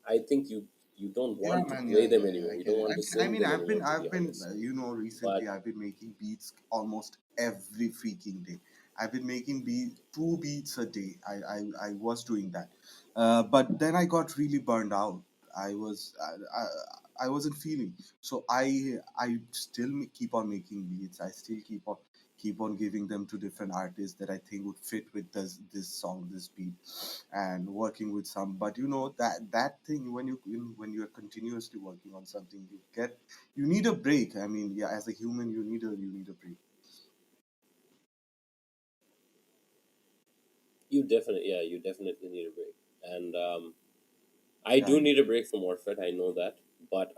I think you don't Yeah, want to man. play Yeah, them yeah, yeah. anymore. I You get don't it. want to sing them anymore, to be honest. Recently But I've been making beats almost every freaking day. I've been making two beats a day. I was doing that, but then I got really burned out. I wasn't feeling. So I still keep on making beats. I still keep on giving them to different artists that I think would fit with this song, this beat, and working with some. But that thing, when you're continuously working on something, you need a break. I mean, yeah, as a human, you need a break. you definitely need a break. And I Yeah, do need a break from Orphet. I know that, but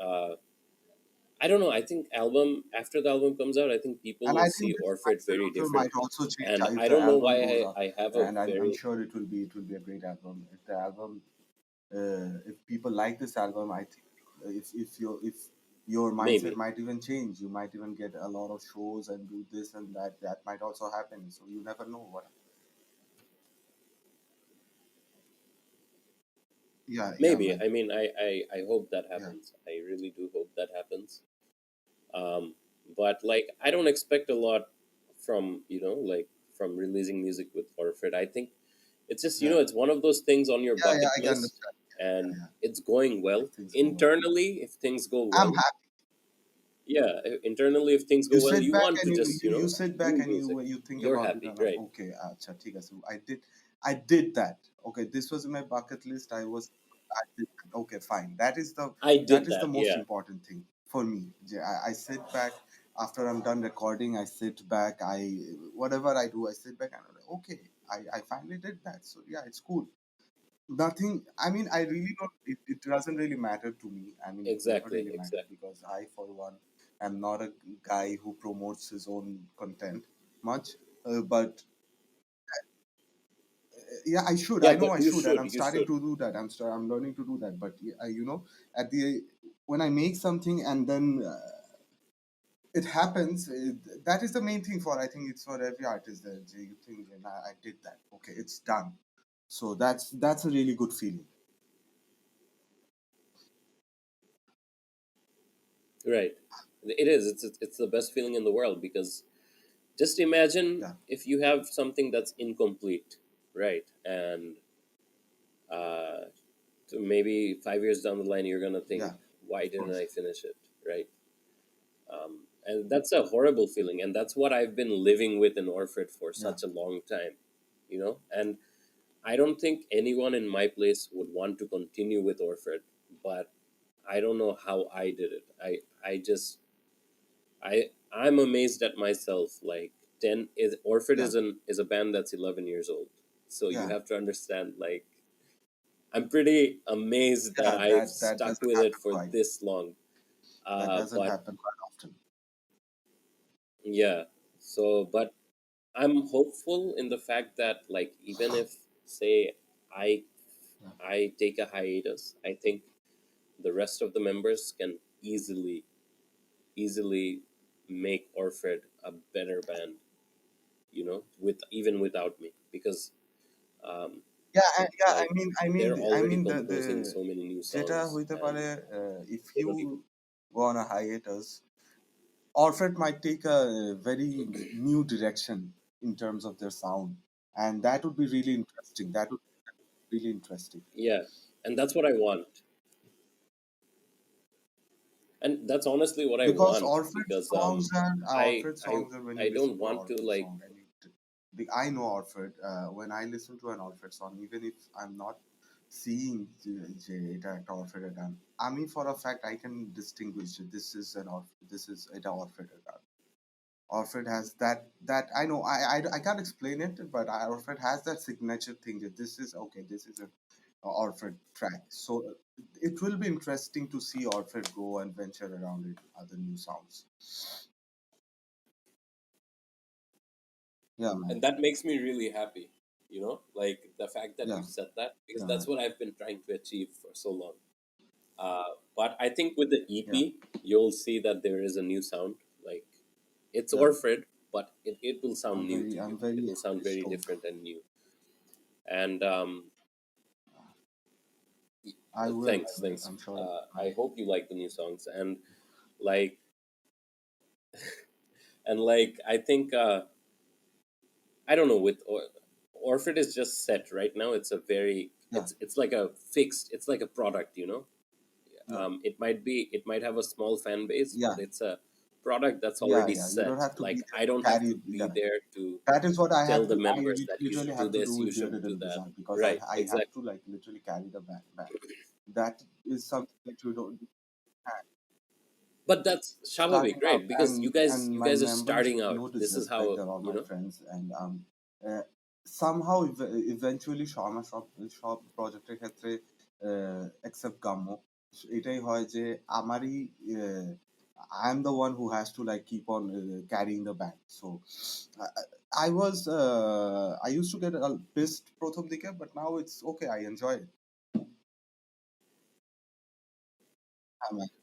I don't know. I think album after the album comes out, I think people and will I think see this Orphet mindset very also might differently. also change And if I the don't know album why goes I up, have a and I'm very sure it will be a great album. If the album, if people like this album, I think if your mindset maybe might even change. You might even get a lot of shows and do this and that. That might also happen. So you never know what. Yeah, yeah, maybe. man. I mean, I hope that Yeah, happens. I really do hope that happens. But like I don't expect a lot from like from releasing music with Orfred. I think it's just yeah, it's one of those things on your yeah, yeah. bucket I can list, understand. Yeah, and yeah, yeah. it's going well If things go well, internally. If things go I'm well, happy. Yeah, internally, if things You go well, sit you back want and to just, you sit back do and music. you think You're about it happy, and right? okay, acha, ठीक है, so I did that. Okay, this was in my bucket list. I did that. Okay, fine. I That did is the that. most Yeah, important thing for me. I sit back after I'm done recording. I sit back. Whatever I do, I sit back and I'm like, okay, I finally did that. So yeah, it's cool. Nothing. I mean, I really don't. It doesn't really matter to me. I mean, it never exactly, really mattered exactly. because I, for one, am not a guy who promotes his own content much. But yeah, I should. Yeah, I know but I you should, and should, I'm you starting should. to do that. I'm learning to do that. But at the when I make something and then it happens, that is the main thing for. I think it's for every artist that you think, I did that. Okay, it's done. So that's a really good feeling. Right. It is. It's the best feeling in the world because just imagine Yeah, if you have something that's incomplete, right? And uh, so maybe 5 years down the line, you're gonna think, yeah, why of didn't course. I finish it, right? And that's a horrible feeling, and that's what I've been living with in Orfred for Yeah. such a long time, And I don't think anyone in my place would want to continue with Orfred, but I don't know how I did it. I just I'm amazed at myself. Like 10 is Orfred Yeah, is a band that's 11 years old. So you yeah, have to understand, like, I'm pretty amazed that yeah. I've That stuck doesn't with it happen for quite. this long. That doesn't But happen quite often. yeah, so but I'm hopeful in the fact that, like, even if, say, I Yeah, I take a hiatus, I think the rest of the members can easily make Orfred a better band, with even without me, because um, yeah. like, they're I already mean composing so many new যেটা songs, হইতে and পারে, if they you don't need. go on a hiatus, Orphet might take a very new direction in terms of their sound, and that would be really interesting. That would be really interesting Yeah, and that's what I want, and that's honestly what I because want, because when you I listen don't to an want to, Orphet like. song, I know Orphet. When I listen to an Orphet song, even if I'm not seeing যে এটা একটা অরফেডের গান, আমি for a fact I can distinguish যে this is এটা অরফেডের গান. Orfred has that I know I can't explain it, but Orfred has that signature thing that this is okay. This is a Orfred track. So it will be interesting to see Orfred go and venture around in other new sounds. Yeah, man. And that makes me really happy, like the fact that you Yeah, said that, because yeah, that's what I've been trying to achieve for so long. But I think with the yeah. EP, you'll see that there is a new sound. Like, it's Yeah. Orfred, but it will sound new to I'm you. It very will sound very stoked. different and new. And I thanks, will. thanks. I'm sure. I hope you like the new songs, and like I think, I don't know, with Orford is just set right now. It's a very Yeah, it's like a fixed. It's like a product, yeah, it might have a small fan base, yeah, but it's a product that's yeah, already yeah. You don't set. have to be Like, there I to don't have carry. to be Yeah, there to that is what I tell have the to. members that you Literally should do have to do this, you with should bearded do and that. bizarre because Right, I have to exactly. like literally carry the back. That is something that you don't have. But that's Starting Shababik, out, right? Because and you my guys are members, starting out. no This is disrespect, how, they're all my friends, and uh, somehow eventually আমার সব প্রজেক্টের ক্ষেত্রে except গাম্মো এটাই হয় যে আমারই I am the one who has to like keep on carrying the band. So I used to get pissed প্রথম দিকে, but now it's okay. I enjoy it.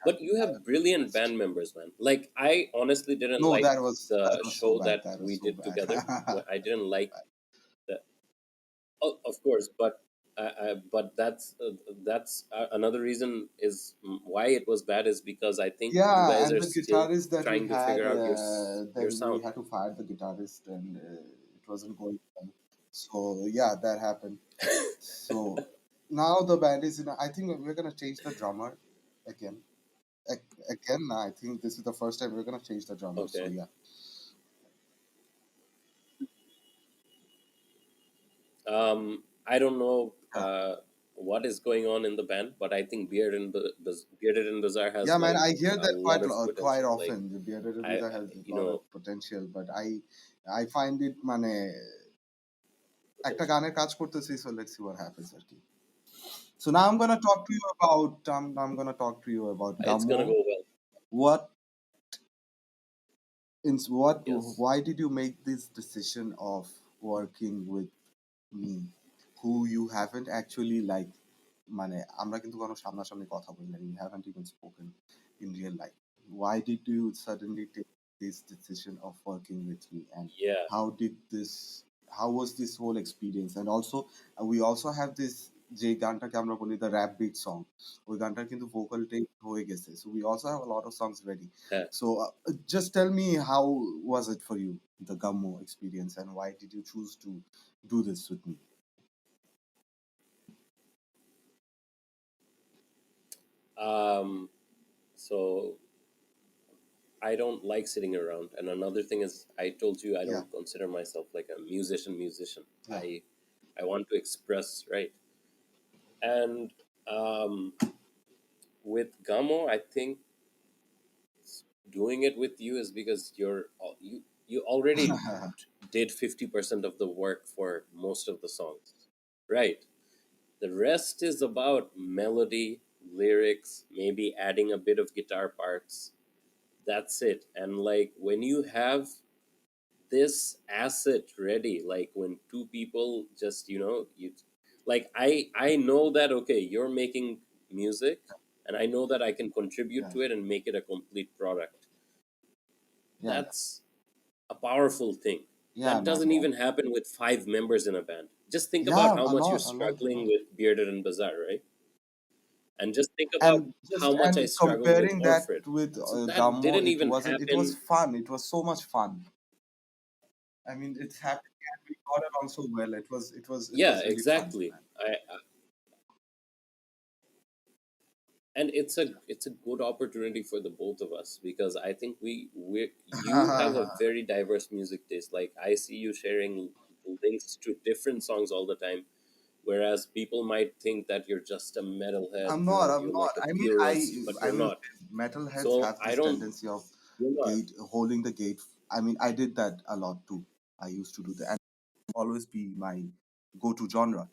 but you I'm have brilliant pissed. band members, man. Like, I honestly didn't No, like that the was so show bad. that That was we so did bad. together. I didn't like the. Oh, of course, but that's another reason is why it was bad, is because I think you Yeah, guys and are the still guitarist that we trying to had, figure out your then we sound. had to fire the guitarist, and it wasn't going well. So yeah, that happened. So now the band is in. I think we're gonna change the drummer again. Again, I think this is the first time we're gonna change the genre. So Okay. yeah, I don't know yeah, what is going on in the band, but I think Bearded and Bazaar has yeah, man. like I hear a that lot of quite potential. Like often. The Bearded Visa has a you lot know, of potential, but I find it মানে okay, একটা গানের কাজ করতেছি, so let's see what happens আর কি. So now I'm gonna talk to you about I'm gonna talk to you about it's Gummo. gonna go well. What Yes. why did you make this decision of working with me, who you haven't actually like মানে আমরা কিন্তু কোনো সামনাসামনি কথা বলি না, we haven't even spoken in real life. Why did you suddenly take this decision of working with me, and Yeah. how did this how was this whole experience? And also we also have this যে গানটাকে আমরা বলি the rap beat song, ওই গানটার কিন্তু vocal take হয়ে গেছে, so we also have a lot of songs ready. Yeah. So just tell me, how was it for you, the Gummo experience, and why did you choose to do this with me? Um. So I don't like sitting around, and another thing is, I told you I Yeah, don't consider myself like a musician. Musician. yeah. I want to express, right? And um, with Gamo, I think doing it with you is because you already did 50% of the work for most of the songs, right? The rest is about melody, lyrics, maybe adding a bit of guitar parts. That's it. And like when you have this asset ready, like when two people just, you like I know that okay, you're making music and I know that I can contribute Yeah, to it and make it a complete product. yeah, yeah, That's a powerful thing. yeah, That man. doesn't even happen with five members in a band. Just think about Yeah, how a much you're lot, a lot, a struggling lot. with Bearded and Bazaar, right? And just think about And just how much I and struggled with comparing that Orfred. with So that Gummo, didn't it even wasn't. It was happen. fun. It was so much fun. I mean, it's happening, and we got along so well. It Yeah, was really fun, exactly. man. And it's a good opportunity for the both of us because I think we you have a very diverse music taste. Like I see you sharing links to different songs all the time, whereas people might think that you're just a metalhead, I'm not. you're I'm you're not. like a I mean, purist, but I you're will not. say metalheads So have I this don't. tendency of You're not. gate holding the gate. I mean, I did that a lot too. I used to do that, and always be my go-to genre.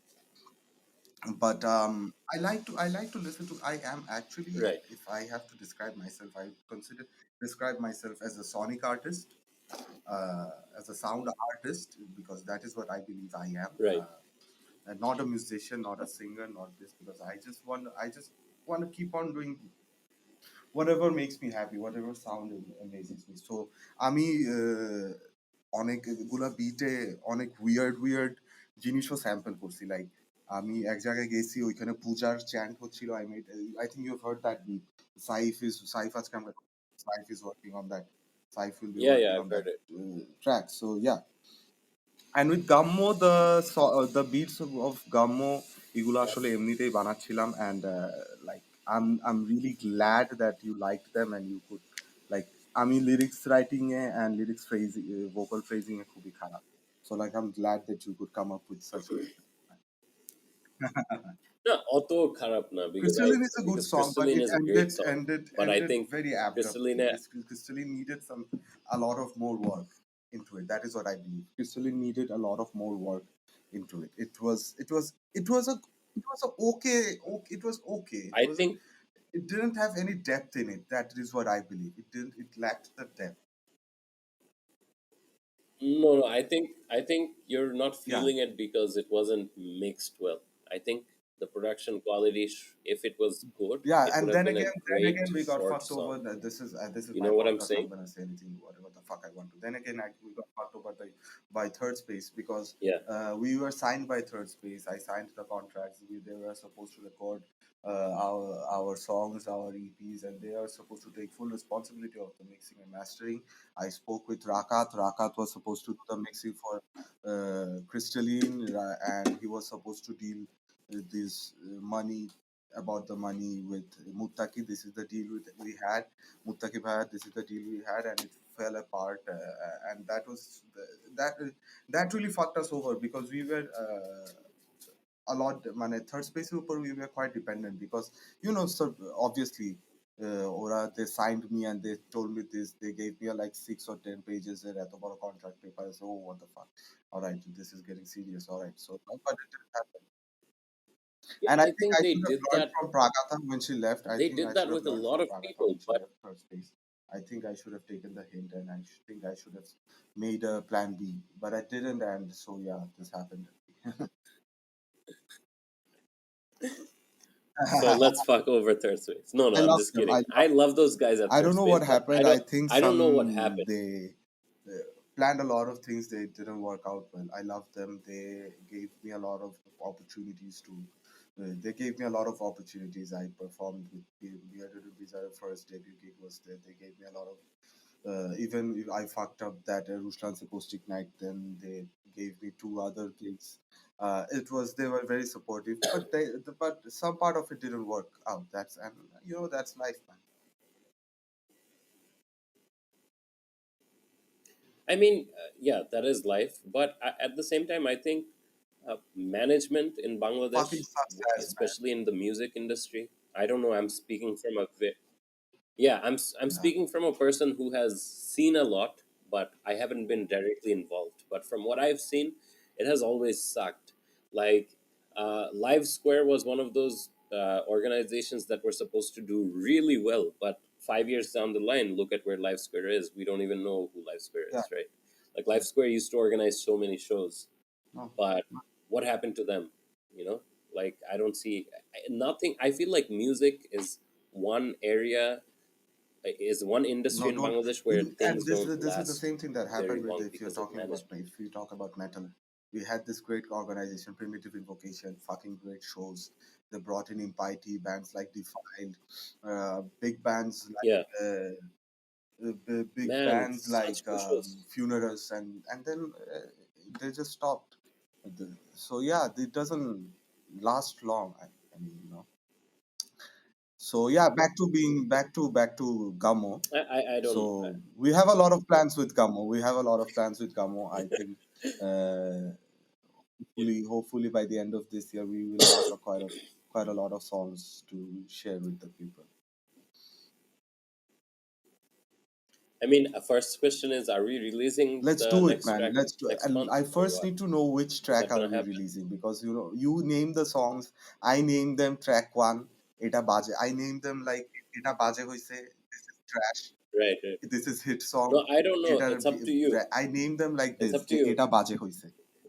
But I like to listen to. I am actually, Right. if I have to describe myself, I consider describe myself as a sonic artist, as a sound artist, because that is what I believe I am. Right. And not a musician, not a singer, not this, because I just want to keep on doing whatever makes me happy, whatever sound amazes me. So আমি অনেকগুলা বিটে অনেক weird জিনিসও sample করছি, like আমি এক জায়গায় গেছি, ওইখানে পূজার চ্যান্ট হচ্ছিল, I think you heard that beat, Saif আজকে আমরা Saif is working on that, Saif will be Yeah. Working Yeah. On I've that heard it. Track. So yeah, and with Gummo, the beats of Gummo এগুলো Yeah. আসলে এমনিতেই বানাচ্ছিলাম, and like I'm really glad that you liked them and you could like আমি lyrics writing A and lyrics phrasing vocal phrasing এ খুবই খারাপ, so like I'm glad that you could come up with such a No, auto kharap na because I Crystalline is a good because song, but Crystalline it is a great song, but I ended think very abruptly. Crystalline. Crystalline needed a lot of more work into it. That is what I believe. Crystalline needed a lot of more work into it. It was a okay. It was okay. It I wasn't. think It didn't have any depth in it. That is what I believe. It didn't. It lacked the depth. no, no. I think you're not Yeah. feeling it because it wasn't mixed well. I think the production quality, if it was good, Yeah, it would and have been a then great again, we got short fucked over. song. This is You my know what I'm podcast. I'm saying? gonna say anything, whatever the fuck I want to. Then again, we got fucked over by Third Space, because Yeah, we were signed by Third Space. I signed the contracts. They were supposed to record our songs, our EPs, and they are supposed to take full responsibility of the mixing and mastering. I spoke with Rakat. Rakat was supposed to do the mixing for Crystalline, and he was supposed to deal with this money about the money with Muttaki. This is the deal we had. Muttaki Bhai, this is the deal we had, and it fell apart. And that was that really fucked us over because we were. A lot মানে third space উপর we were quite dependent because so obviously ওরা they signed me and they told me this they gave me like 6 or 10 pages এর এত বড় contract paper so what the fuck, all right, this is getting serious, all right, so but it didn't happen. Yeah, And I I think think I they should have did learned that. from Pragatha when she left. I They think I did that should have with a learned lot from of Pragatha people, when she but left third space. I think I should have taken the hint and think I should have made a plan B, but I didn't, and so yeah, this happened. so let's fuck over third space. No, no, I I'm love just them. kidding. I love those guys at I third don't know space, what but happened. I think I don't know what some happened. they planned a lot of things. They didn't work out well. I love them. They gave me a lot of opportunities to. They gave me a lot of opportunities. I performed with Bearded Visa. First debut gig was there. They gave me a lot of. Even if I fucked up that Ruslan's acoustic night, then they gave me two other gigs. It was they were very supportive, but but some part of it didn't work out. That's and that's life, man. I mean, yeah, that is life, but at the same time, I think management in Fucking Bangladesh, sucks ass, man. especially in the music industry, I don't know. I'm speaking from a yeah, I'm Yeah, speaking from a person who has seen a lot, but I haven't been directly involved. But from what I've seen, it has always sucked. Like Live Square was one of those organizations that were supposed to do really well, but 5 years down the line, look at where Live Square is. We don't even know who Live Square yeah, is, right? Like yeah. Live Square used to organize so many shows, No, but what happened to them? You know, like I don't see nothing. I feel like music is one industry no, in don't. Bangladesh where And things don't this is the last same thing that very happened with long because of management. if you talk about metal, we had this great organization, Primitive Invocation, fucking great shows. They brought in Impiety bands like Defiled, big bands Yeah, big man, bands such like good shows. Funerals, and then they just stopped. So yeah, it doesn't last long. I mean, So yeah, back to Gummo. I don't. So we have a lot of plans with Gummo. We have a lot of plans with Gummo. I think hopefully by the end of this year we will have quite a lot of songs to share with the people. I mean, first question is: are we releasing Let's the do it, next man. track Let's do. next And month I or first what? need to know which Is track that are gonna we happen? releasing because you name the songs. I name them track one. Eta baje. I name them like eta baje hoise. This is trash. Right, right. This is hit song. No, I don't know. Etar It's up to you. I name them like It's this. up to যে you. এটা বাজে হইছে.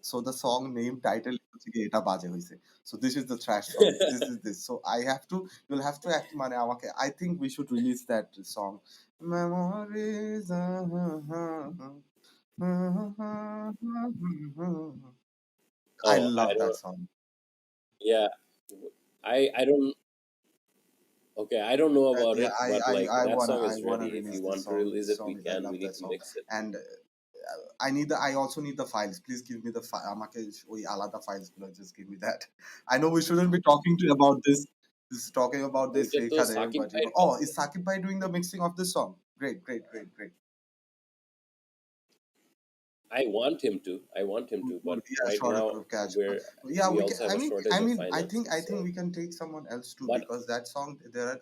So the song name title হচ্ছে কি এটা বাজে হইছে. So this is the trash song. This is this. So I have to you'll have to act মানে আমাকে I think we should release that song. Memories. I Oh, I love that don't. song. Yeah, I don't. Okay, I don't know about Yeah, it, but like that song I is wanna ready. If release you this want to song. release This it, we song is I can. We love need that to song, mix it. and I also need the files. Please give me the file. আমাকে ওই আলাদা files গুলো just give me that. I know we shouldn't be talking to about this. This is talking about this ওইটা তো এখানে, Shakib but ভাইয়ের oh, কাছে। is Sakib Bhai doing the mixing of this song? Great, great, great, great. I want him to. I want him to, but Yeah, right short now of catch. But yeah, we we can. also have a I shortage of mean, I finances. think So, we can take someone else too but because that song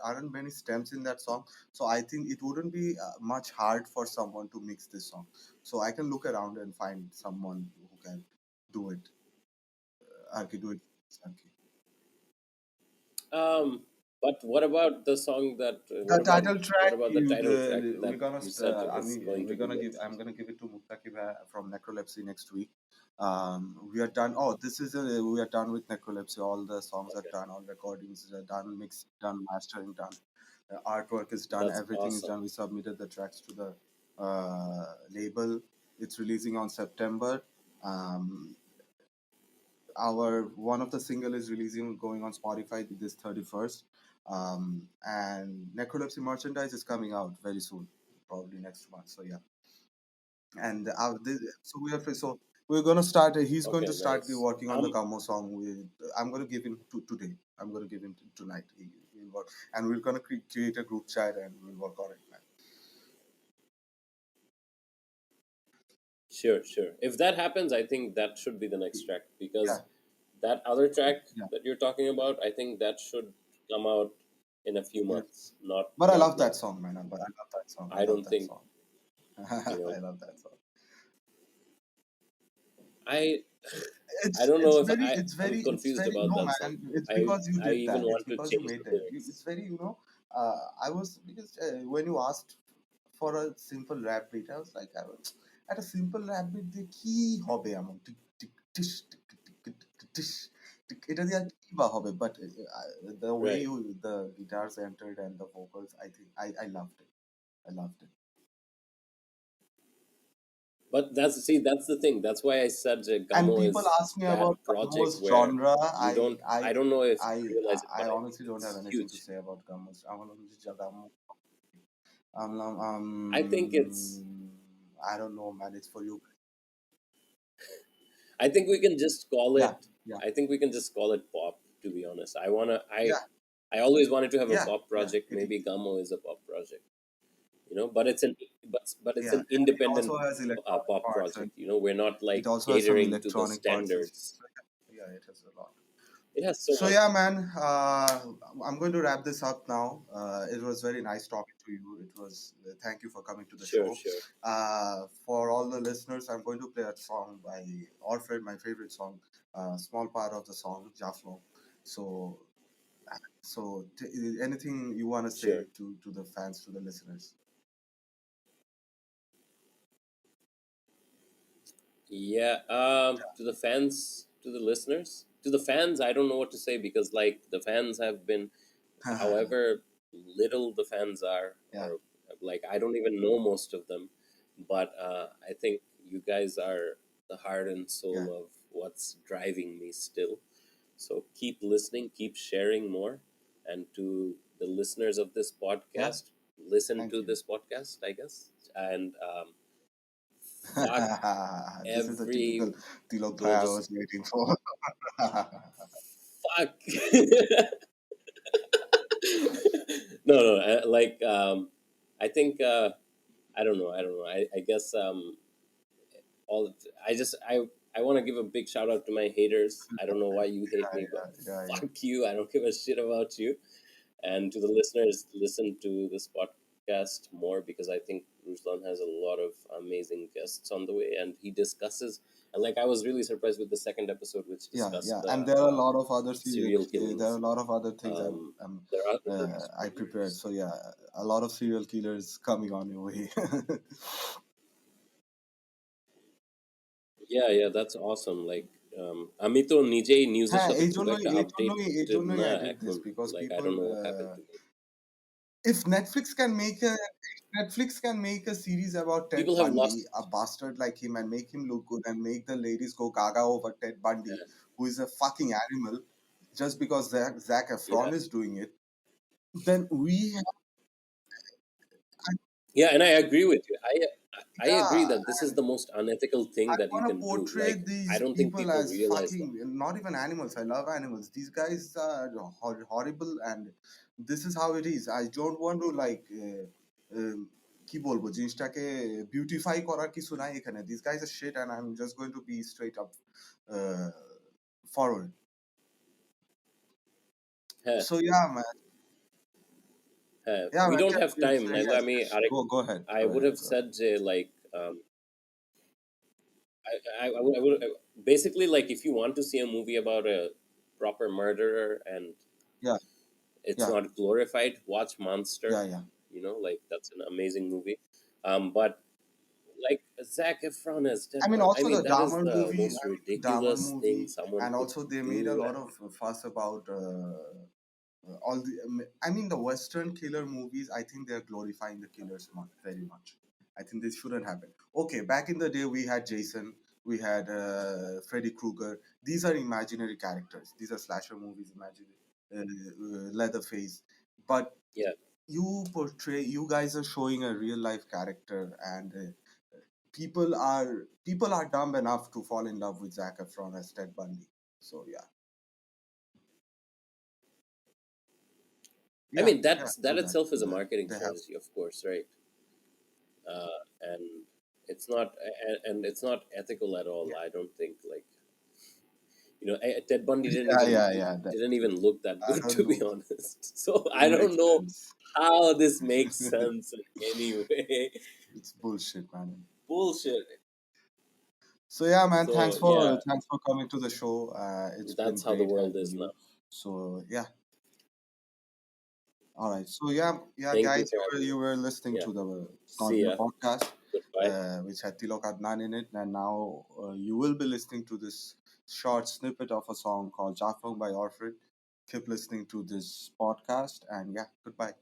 aren't many stems in that song. So I think it wouldn't be much hard for someone to mix this song. So I can look around and find someone who can do it. I can do it. Okay. but what about the song that? The title What track, about the title track we're that gonna, you said I is mean, going to be mixed? I'm gonna give it to Muttaqib from Necrolepsy next week. We are done. Oh, we are done with Necrolepsy. All the songs are Okay, done. All recordings are done. Mixed, done. Mastering done. Artwork is done. that's Everything is awesome. done. We submitted the tracks to the label. It's releasing on September. Um, our one of the single is releasing going on Spotify this 31st. And Necrolepsy merchandise is coming out very soon, probably next month. So yeah, and so we have so We're gonna start. He's going to Okay, start nice. working on the Gummo song. I'm gonna give him today. I'm gonna give him tonight. He'll work, and we're gonna create a group chat and we'll work on it, man. Sure, sure. If that happens, I think that should be the next track Yeah, because that other track yeah, that you're talking about, I think that should come out in a few yeah. months, not But I not love that now. song, man. But I love that song. I I love don't that think, song. you know, I love that song. I I It's don't know if it's confused very about no, that song. man. It's I because you I did even that. It's want to because you change made the that. lyrics. It's very I was because when you asked for a simple rap beat, I was like, at a simple rap beat, the key hobe among tick tick tish tick tick tick tick tish tick. এটা দিয়ে আর কি বা হবে, but the way Right. the guitars entered and the vocals, I think I loved it. I loved it. But that's the thing. That's why I said And Gamo people is ask me about that project Gammo's where genre. you don't. I I don't know if I you realize it, I but I think honestly don't have it's anything to huge. say about Gammo's. I want to Gammo. I think it's. I don't know, man. It's for you. I think we can just call Yeah, it. yeah, I think we can just call it pop. To be honest, I wanna. yeah, I always wanted to have a yeah, pop yeah. project. It Maybe is. Gamo is a pop project. But it's an but it's Yeah, an and it independent also has electronic pop parts, and project. We're not it like also has some catering to the electronic parts. standards. So yeah, it has a lot. It has so So yeah, much. man, I'm going to wrap this up now. It was very nice talking to you. It was thank you for coming to the Sure, show. sure, For all the listeners, I'm going to play a song by Orfred, my favorite song. Small part of the song, Jaflong. So, anything you want to sure. say to the fans, to the listeners? Yeah. To the fans, to the listeners, to the fans, I don't know what to say because like the fans have been, however little the fans are, Yeah, or like I don't even know most of them, but I think you guys are the heart and yeah, soul of what's driving me still. So keep listening, keep sharing more, and to the listeners of this yeah. podcast, listen Thank to you. this podcast, I guess, and fuck This is a every, typical Tilok bhai I just was waiting for. fuck. No, no, like I think I don't know. I guess all I want to give a big shout out to my haters. I don't know why you hate Yeah, me, but yeah, yeah, fuck you. I don't give a shit about you. And to the listeners, listen to this podcast more because I think Ruslan has a lot of amazing guests on the way, and he discusses. And like I was really surprised with the second episode, which yeah, discussed yeah. the And there are a lot of other serial there are killings. a lot of other things There are other I prepared. spoilers. So yeah, a lot of serial killers coming on your way. Yeah, yeah, that's awesome. Like আমি তো নিজেই নিউজের হ্যাঁ সাথে এই খুব জন্যই একটা এই জন্যই এই আপডেটেড জন্যই না I did এখন. this because Like I people don't know what happened to me. if Netflix can make a series about Ted People have Bundy, a lost. bastard like him, and make him look good and make the ladies go gaga over Ted Bundy, Yeah, who is a fucking animal, just because Zac yeah, Efron is doing it, then we have, yeah, and I agree with you. I agree yeah, that this is the most unethical I thing that you want to can do. portray Like I these don't think people people as realize that. fucking not even animals. I love animals. These guys are horrible, and this is how it is. I don't want to like কি বলবো জিনিসটাকে beautify করার কিছু নাই এখানে this guys are shit and I am just going to be straight up forward Huh, so yeah man yeah we man don't have time. Naila, yes আমি yes আরেক go ahead I would have go said ahead like I would basically like if you want to see a movie about a proper murderer and yeah it's yeah not glorified, watch Monster. yeah yeah Like that's an amazing movie. But like Zac Efron as I Ted mean, Bundy, I also mean the that is Dahmer the movie, most Dahmer ridiculous thing movie, someone and could also they made a do. lot of fuss about all the. I mean, the Western killer movies. I think they're glorifying the killers very much. I think this shouldn't happen. Okay, back in the day, we had Jason, we had Freddy Krueger. These are imaginary characters. These are slasher movies, imaginary. Leatherface, but Yeah, you guys are showing a real life character, and people are dumb enough to fall in love with Zac Efron as Ted Bundy. So yeah, I yeah, mean, yeah. that True that. itself is True a that. marketing They have. strategy, of course, right? And it's not, and it's not ethical at all. Yeah, I don't think, like, Ted Bundy yeah, yeah, yeah. didn't even look that I good, don't to be know. honest. So It I don't makes know sense. how this makes sense in any way. It's bullshit, man. Bullshit. So yeah, man. So Thanks for yeah, thanks for coming to the show. It's been that's how the great world having is now. you. So yeah. All right. So yeah, yeah, Thank you guys, for having me. you were listening Yeah. to the See Snotbear ya. podcast, Goodbye. which had Tilok Adnan in it, and now you will be listening to this short snippet of a song called Jafong by Orfred. Keep listening to this podcast, and yeah, goodbye.